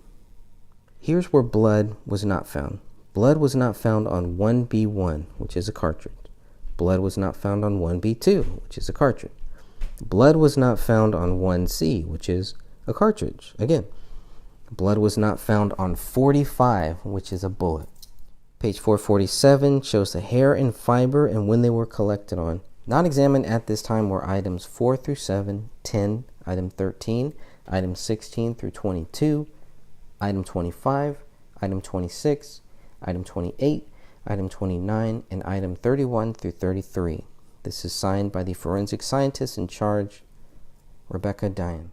Here's where blood was not found. Blood was not found on 1B1, which is a cartridge. Blood was not found on 1B2, which is a cartridge. Blood was not found on 1C, which is a cartridge. Again, blood was not found on 45, which is a bullet. Page 447 shows the hair and fiber and when they were collected on. Not examined at this time were items 4 through 7, 10, item 13, item 16 through 22, item 25, item 26, item 28, item 29, and item 31 through 33. This is signed by the forensic scientist in charge, Rebecca Diane.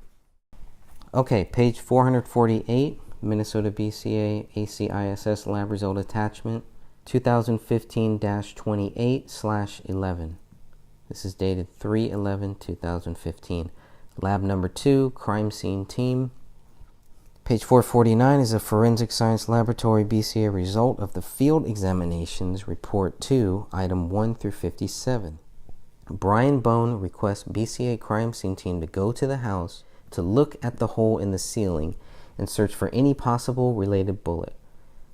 Okay, page 448, Minnesota BCA ACISS lab result attachment, 2015-28/11. This is dated 3/11/2015. Lab number 2, crime scene team. Page 449 is a forensic science laboratory BCA result of the field examinations report 2, item 1 through 57. Brian Bone requests BCA crime scene team to go to the house to look at the hole in the ceiling and search for any possible related bullet.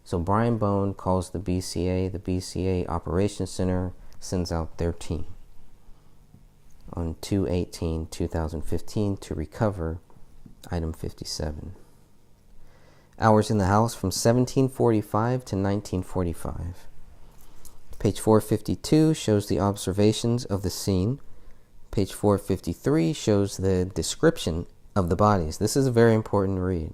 So Brian Bone calls the BCA Operations Center sends out their team on 2/18/2015 to recover item 57. Hours in the house from 1745 to 1945. Page 452 shows the observations of the scene. Page 453 shows the description of the bodies. This is a very important read.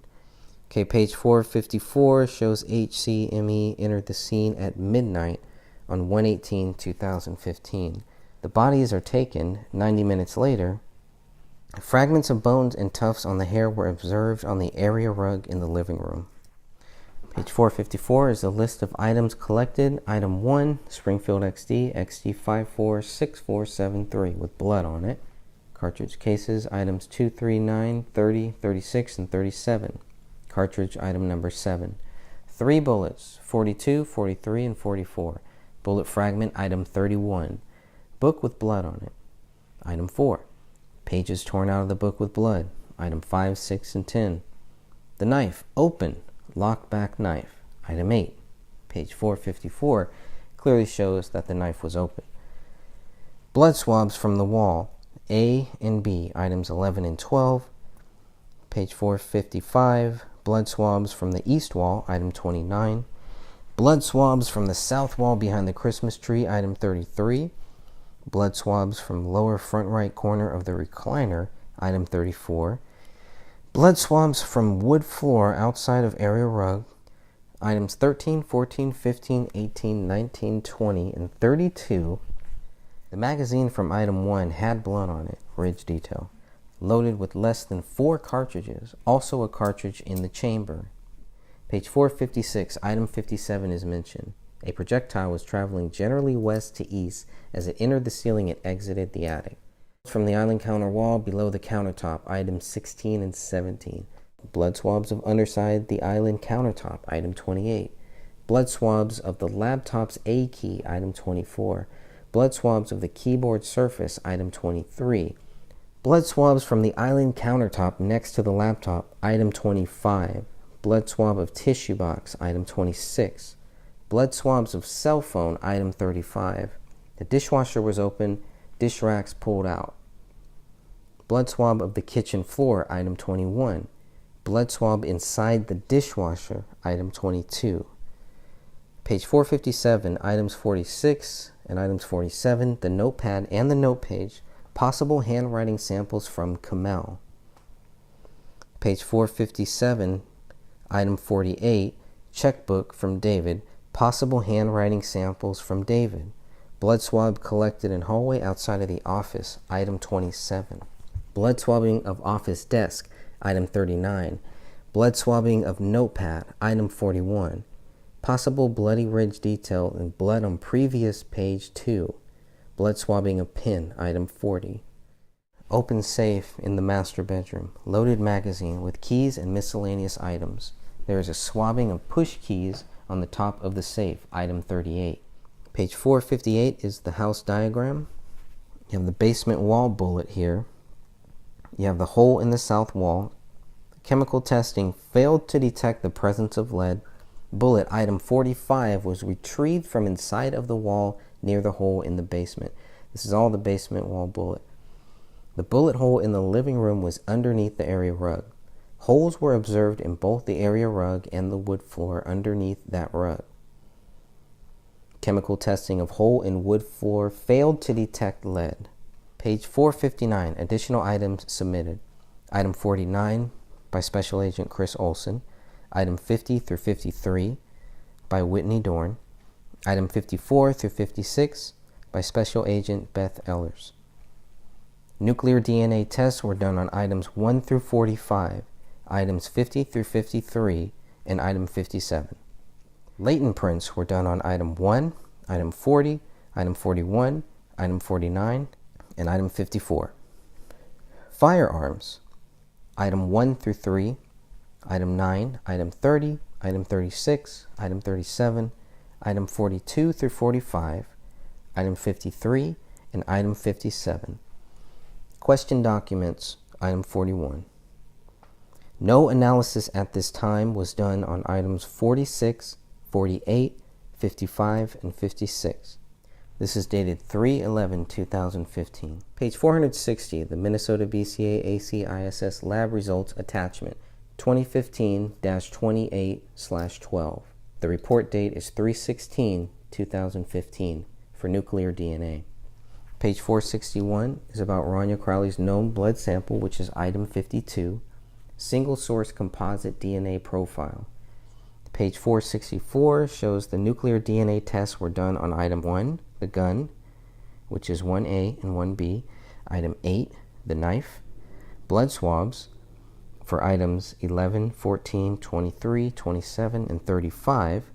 Okay, page 454 shows HCME entered the scene at midnight on 1/18/2015. The bodies are taken 90 minutes later. Fragments of bones and tufts on the hair were observed on the area rug in the living room. Page 454 is a list of items collected. Item 1, Springfield XD, XD546473 with blood on it. Cartridge cases, items 2, 3, 9, 30, 36, and 37. Cartridge item number 7. 3 bullets, 42, 43, and 44. Bullet fragment, item 31. Book with blood on it. Item 4. Pages torn out of the book with blood. Item 5, 6, and 10. The knife, open, locked back knife. Item 8. Page 454 clearly shows that the knife was open. Blood swabs from the wall, A and B, items 11 and 12. Page 455, blood swabs from the east wall, item 29. Blood swabs from the south wall behind the Christmas tree, item 33. Blood swabs from lower front right corner of the recliner, item 34. Blood swabs from wood floor outside of area rug, items 13, 14, 15, 18, 19, 20, and 32. The magazine from item 1 had blood on it, ridge detail, loaded with less than 4 cartridges, also a cartridge in the chamber. Page 456, item 57 is mentioned. A projectile was traveling generally west to east as it entered the ceiling and exited the attic. From the island counter wall below the countertop, items 16 and 17. Blood swabs of underside the island countertop, item 28. Blood swabs of the laptop's A key, item 24. Blood swabs of the keyboard surface, item 23. Blood swabs from the island countertop next to the laptop, item 25. Blood swab of tissue box, item 26. Blood swabs of cell phone, item 35. The dishwasher was open, dish racks pulled out. Blood swab of the kitchen floor, item 21. Blood swab inside the dishwasher, item 22. Page 457, items 46 and items 47, the notepad and the note page, possible handwriting samples from Kamel. Page 457, item 48, checkbook from David, possible handwriting samples from David. Blood swab collected in hallway outside of the office, item 27. Blood swabbing of office desk, item 39. Blood swabbing of notepad, item 41. Possible bloody ridge detail and blood on previous page 2. Blood swabbing of pen, item 40. Open safe in the master bedroom. Loaded magazine with keys and miscellaneous items. There is a swabbing of push keys on the top of the safe, item 38. Page 458 is the house diagram. You have the basement wall bullet here. You have the hole in the south wall. Chemical testing failed to detect the presence of lead. Bullet item 45 was retrieved from inside of the wall near the hole in the basement. This is all the basement wall bullet. The bullet hole in the living room was underneath the area rug. Holes were observed in both the area rug and the wood floor underneath that rug. Chemical testing of hole in wood floor failed to detect lead. Page 459, additional items submitted. Item 49 by Special Agent Chris Olson. Item 50 through 53 by Whitney Dorn. Item 54 through 56 by Special Agent Beth Ellers. Nuclear DNA tests were done on items 1 through 45, items 50 through 53, and item 57. Latent prints were done on item 1, item 40, item 41, item 49, and item 54. Firearms, item 1 through 3, item 9, item 30, item 36, item 37, item 42 through 45, item 53, and item 57. Question documents, item 41. No analysis at this time was done on items 46, 48, 55, and 56. This is dated 3/11/2015. Page 460, the Minnesota BCA ACISS lab results attachment, 2015-28/12. The report date is 3/16/2015 for nuclear DNA. Page 461 is about Rania Crowley's known blood sample, which is item 52, single source composite DNA profile. Page 464 shows the nuclear DNA tests were done on item 1, the gun, which is 1A and 1B, item 8, the knife, blood swabs for items 11, 14, 23, 27, and 35.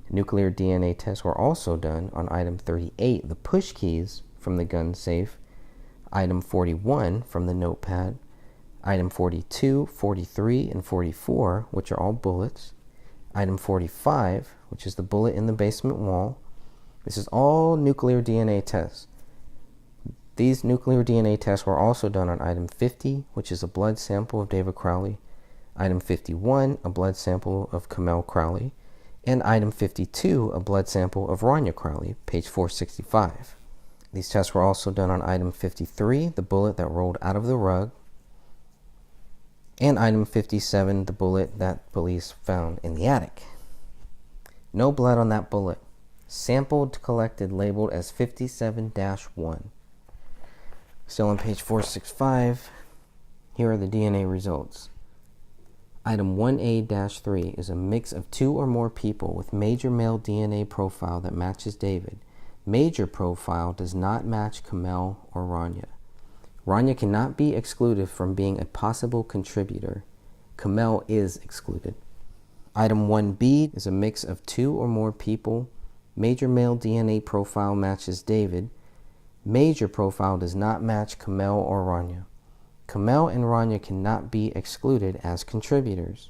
Nuclear DNA tests were also done on item 38, the push keys from the gun safe, item 41 from the notepad, item 42, 43, and 44, which are all bullets, item 45, which is the bullet in the basement wall. This is all nuclear DNA tests. These nuclear DNA tests were also done on item 50, which is a blood sample of David Crowley, item 51, a blood sample of Kamel Crowley, and item 52, a blood sample of Rania Crowley, page 465. These tests were also done on item 53, the bullet that rolled out of the rug, and item 57, the bullet that police found in the attic. No blood on that bullet. Sampled, collected, labeled as 57-1. Still on page 465, here are the DNA results. Item 1A-3 is a mix of 2 or more people with major male DNA profile that matches David. Major profile does not match Kamel or Rania. Rania cannot be excluded from being a possible contributor. Kamel is excluded. Item 1B is a mix of 2 or more people. Major male DNA profile matches David. Major profile does not match Kamel or Rania. Kamel and Rania cannot be excluded as contributors.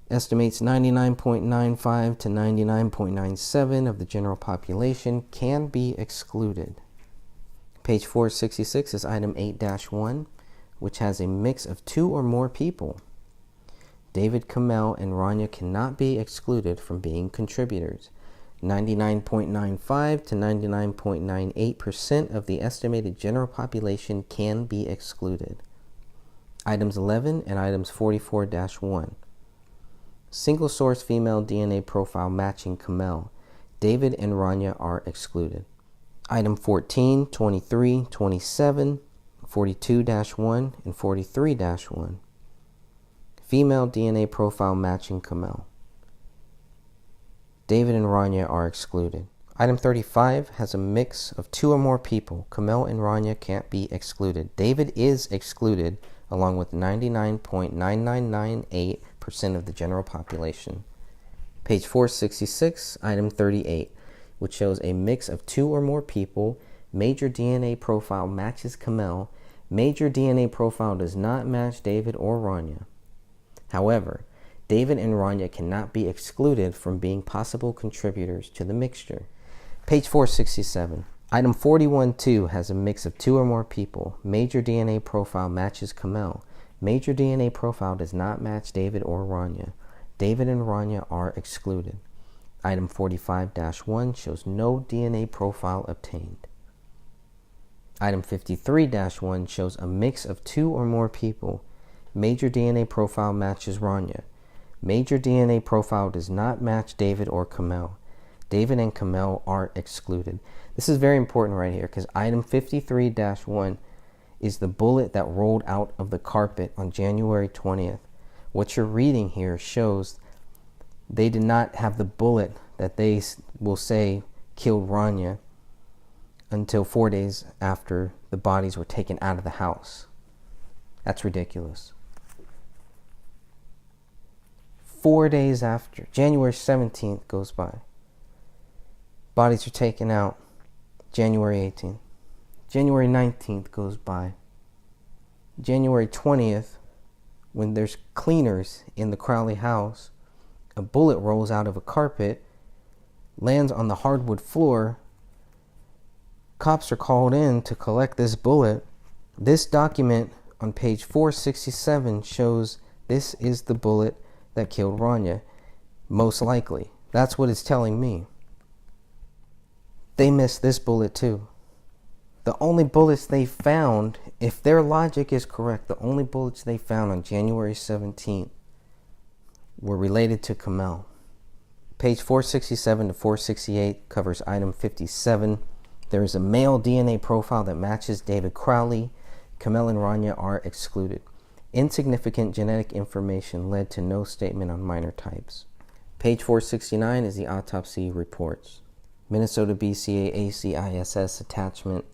Estimates 99.95 to 99.97 of the general population can be excluded. Page 466 is item 8-1, which has a mix of 2 or more people. David, Kamel, and Rania cannot be excluded from being contributors. 99.95 to 99.98% of the estimated general population can be excluded. Items 11 and items 44-1. Single source female DNA profile matching Kamel. David and Rania are excluded. Item 14, 23, 27, 42-1, and 43-1. Female DNA profile matching Kamel. David and Rania are excluded. Item 35 has a mix of 2 or more people. Kamel and Rania can't be excluded. David is excluded along with 99.9998% of the general population. Page 466, item 38, which shows a mix of 2 or more people. Major DNA profile matches Kamel. Major DNA profile does not match David or Rania. However, David and Rania cannot be excluded from being possible contributors to the mixture. Page 467. Item 41-2 has a mix of 2 or more people. Major DNA profile matches Kamel. Major DNA profile does not match David or Rania. David and Rania are excluded. Item 45-1 shows no DNA profile obtained. Item 53-1 shows a mix of 2 or more people. Major DNA profile matches Rania. Major DNA profile does not match David or Kamel. David and Kamel are excluded. This is very important right here because item 53-1 is the bullet that rolled out of the carpet on January 20th. What you're reading here shows they did not have the bullet that they will say killed Rania until 4 days after the bodies were taken out of the house. That's ridiculous. 4 days after, January 17th goes by. Bodies are taken out January 18th. January 19th goes by. January 20th, when there's cleaners in the Crowley house, a bullet rolls out of a carpet, lands on the hardwood floor. Cops are called in to collect this bullet. This document on page 467 shows this is the bullet that killed Rania, most likely. That's what it's telling me. They missed this bullet too. The only bullets they found, if their logic is correct, the only bullets they found on January 17th were related to Kamel. Page 467 to 468 covers item 57. There is a male DNA profile that matches David Crowley. Kamel and Rania are excluded. Insignificant genetic information led to no statement on minor types. Page 469 is the autopsy reports. Minnesota BCA ACISS attachment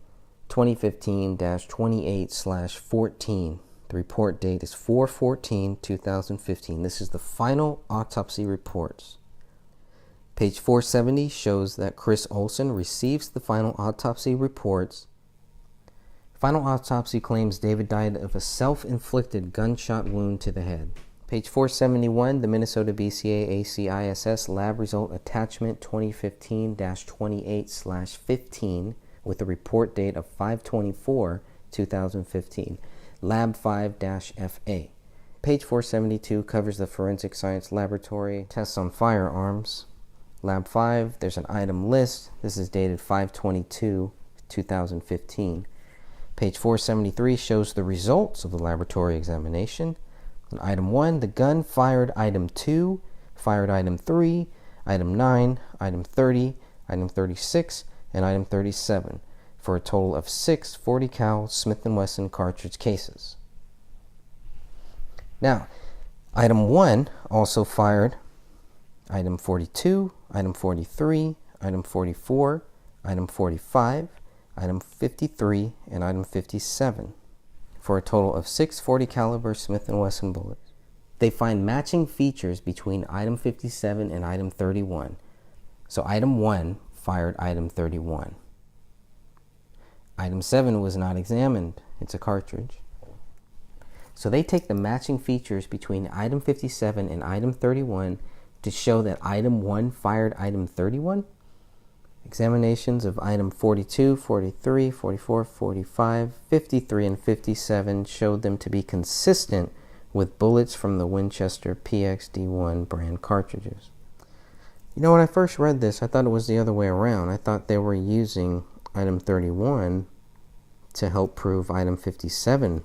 2015-28/14. The report date is 4/14/2015. This is the final autopsy reports. Page 470 shows that Chris Olson receives the final autopsy reports. Final autopsy claims David died of a self-inflicted gunshot wound to the head. Page 471, the Minnesota BCA ACISS lab result attachment 2015-28/15 with a report date of 5/24/2015. Lab 5-FA. Page 472 covers the forensic science laboratory tests on firearms. Lab 5, there's an item list. This is dated 5/22/2015. Page 473 shows the results of the laboratory examination. On item 1, the gun fired item 2, fired item 3, item 9, item 30, item 36, and item 37, for a total of 6 .40 cal Smith & Wesson cartridge cases. Now, item 1 also fired item 42, item 43, item 44, item 45, item 53, and item 57, for a total of 6 .40 caliber Smith & Wesson bullets. They find matching features between item 57 and item 31. So item 1 fired item 31. Item 7 was not examined. It's a cartridge. So they take the matching features between item 57 and item 31 to show that item 1 fired item 31. Examinations of item 42, 43, 44, 45, 53, and 57 showed them to be consistent with bullets from the Winchester PXD1 brand cartridges. You know, when I first read this, I thought it was the other way around. I thought they were using item 31 to help prove item 57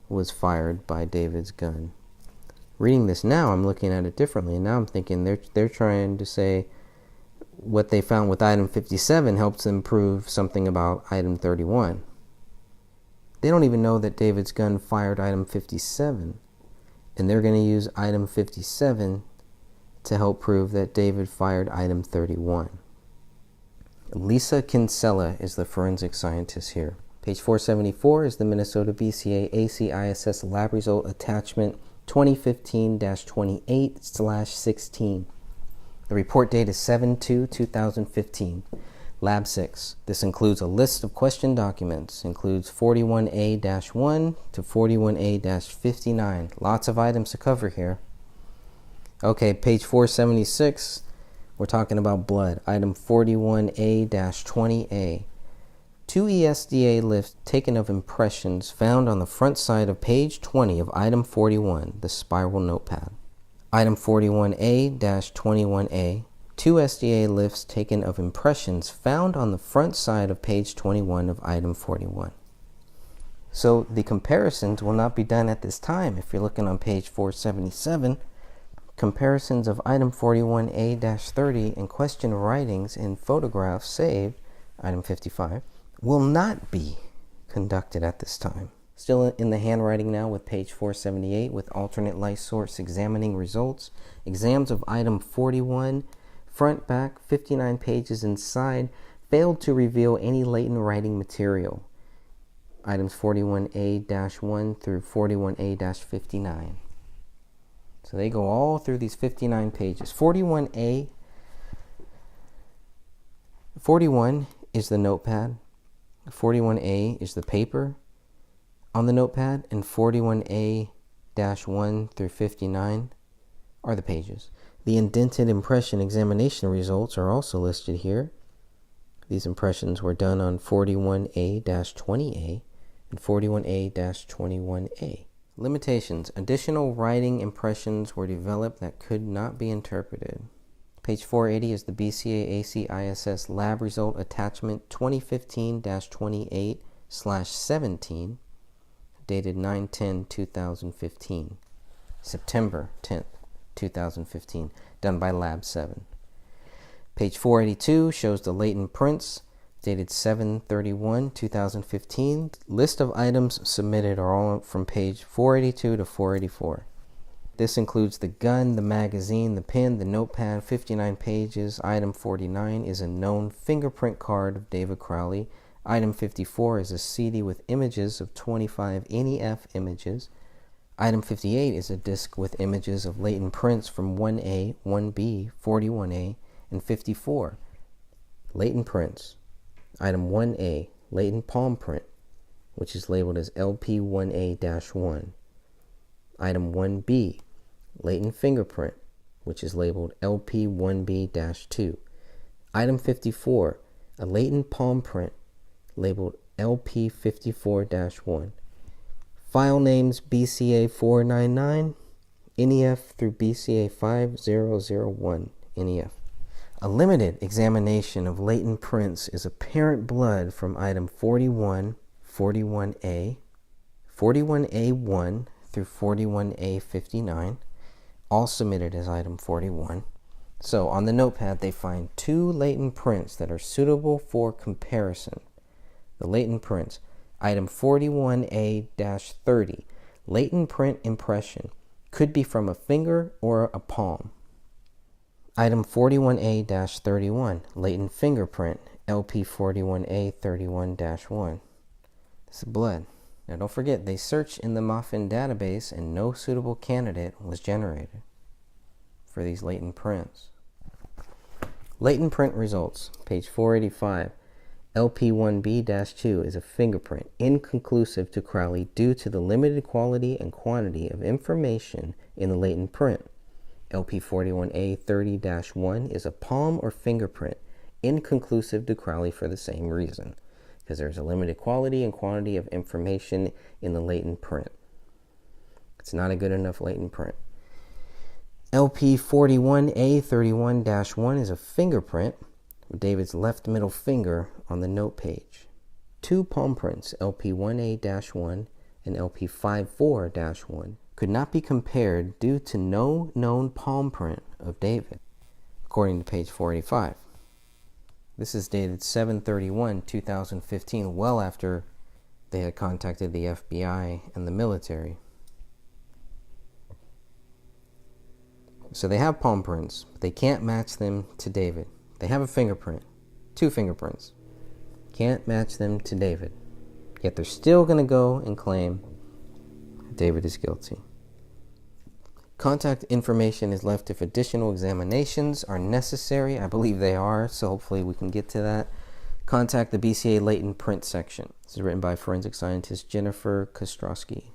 was fired by David's gun. Reading this now, I'm looking at it differently, and now I'm thinking they're trying to say what they found with item 57 helps them prove something about item 31. They don't even know that David's gun fired item 57, and they're going to use item 57 to help prove that David fired item 31. Lisa Kinsella is the forensic scientist here. Page 474 is the Minnesota BCA ACISS lab result attachment 2015-28/16. The report date is 7/2/2015. Lab 6. This includes a list of question documents. Includes 41A-1 to 41A-59. Lots of items to cover here. Okay, page 476. We're talking about blood. Item 41A-20A. 2 ESDA lifts taken of impressions found on the front side of page 20 of item 41, the spiral notepad. Item 41A-21A, 2 SDA lifts taken of impressions found on the front side of page 21 of item 41. So the comparisons will not be done at this time. If you're looking on page 477, comparisons of item 41A-30 and question writings in photographs saved, item 55, will not be conducted at this time. Still in the handwriting now with page 478 with alternate light source examining results. Exams of item 41, front, back, 59 pages inside, failed to reveal any latent writing material. Items 41A-1 through 41A-59. So they go all through these 59 pages. 41 is the notepad. 41A is the paper on the notepad, and 41A-1 through 59 are the pages. The indented impression examination results are also listed here. These impressions were done on 41A-20A and 41A-21A. Limitations. Additional writing impressions were developed that could not be interpreted. Page 480 is the BCA-AC-ISS lab result attachment 2015-28/17, dated 9/10/2015, September 10th, 2015, done by Lab 7. Page 482 shows the latent prints, dated 7/31/2015. List of items submitted are all from page 482 to 484. This includes the gun, the magazine, the pen, the notepad, 59 pages. Item 49 is a known fingerprint card of David Crowley. Item 54 is a CD with images of 25 NEF images. Item 58 is a disc with images of latent prints from 1A, 1B, 41A, and 54. Latent prints. Item 1A, latent palm print, which is labeled as LP1A-1. Item 1B, latent fingerprint, which is labeled LP1B-2. Item 54, a latent palm print, labeled LP54-1. File names BCA499, NEF through BCA5001, NEF. A limited examination of latent prints is apparent blood from item 41, 41A, 41A1 through 41A59, all submitted as item 41. So on the notepad, they find 2 latent prints that are suitable for comparison. The latent prints, item 41A-30, latent print impression, could be from a finger or a palm. Item 41A-31, latent fingerprint, LP41A-31-1. This is blood. Now don't forget, they searched in the Muffin database and no suitable candidate was generated for these latent prints. Latent print results, page 485. LP1B-2 is a fingerprint, inconclusive to Crowley due to the limited quality and quantity of information in the latent print. LP41A-30-1 is a palm or fingerprint, inconclusive to Crowley for the same reason, because there's a limited quality and quantity of information in the latent print. It's not a good enough latent print. LP41A-31-1 is a fingerprint with David's left middle finger on the note page. 2 palm prints, LP1A-1 and LP54-1, could not be compared due to no known palm print of David, according to page 485. This is dated 7/31/2015, well after they had contacted the FBI and the military. So they have palm prints, but they can't match them to David. They have a fingerprint, 2 fingerprints. Can't match them to David. Yet they're still going to go and claim David is guilty. Contact information is left if additional examinations are necessary. I believe they are, so hopefully we can get to that. Contact the BCA latent print section. This is written by forensic scientist Jennifer Kostrowski.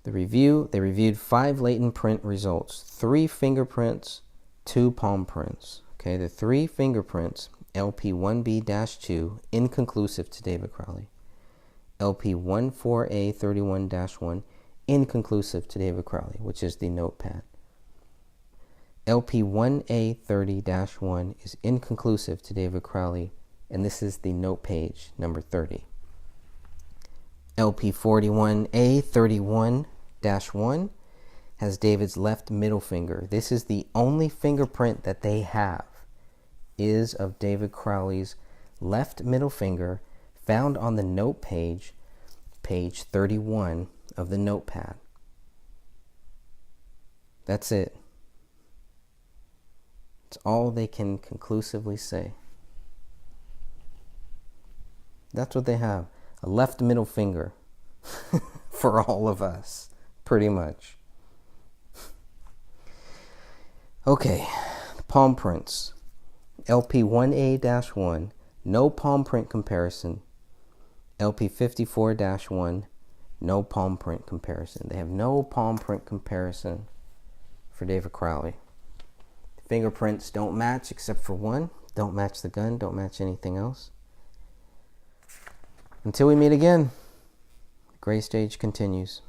They reviewed 5 latent print results, 3 fingerprints, 2 palm prints. Okay, the 3 fingerprints, LP1B-2, inconclusive to David Crowley. LP14A-31-1, inconclusive to David Crowley, which is the notepad. LP 1A30-1 is inconclusive to David Crowley, and this is the note page number 30. LP 41A31-1 has David's left middle finger. This is the only fingerprint that they have, is of David Crowley's left middle finger, found on the note page, page 31 of the notepad. That's it. It's all they can conclusively say. That's what they have. A left middle finger for all of us, pretty much. Okay, palm prints. LP 1A-1, no palm print comparison. LP 54-1, no palm print comparison. They have no palm print comparison for David Crowley. Fingerprints don't match except for one. Don't match the gun, don't match anything else. Until we meet again, the gray stage continues.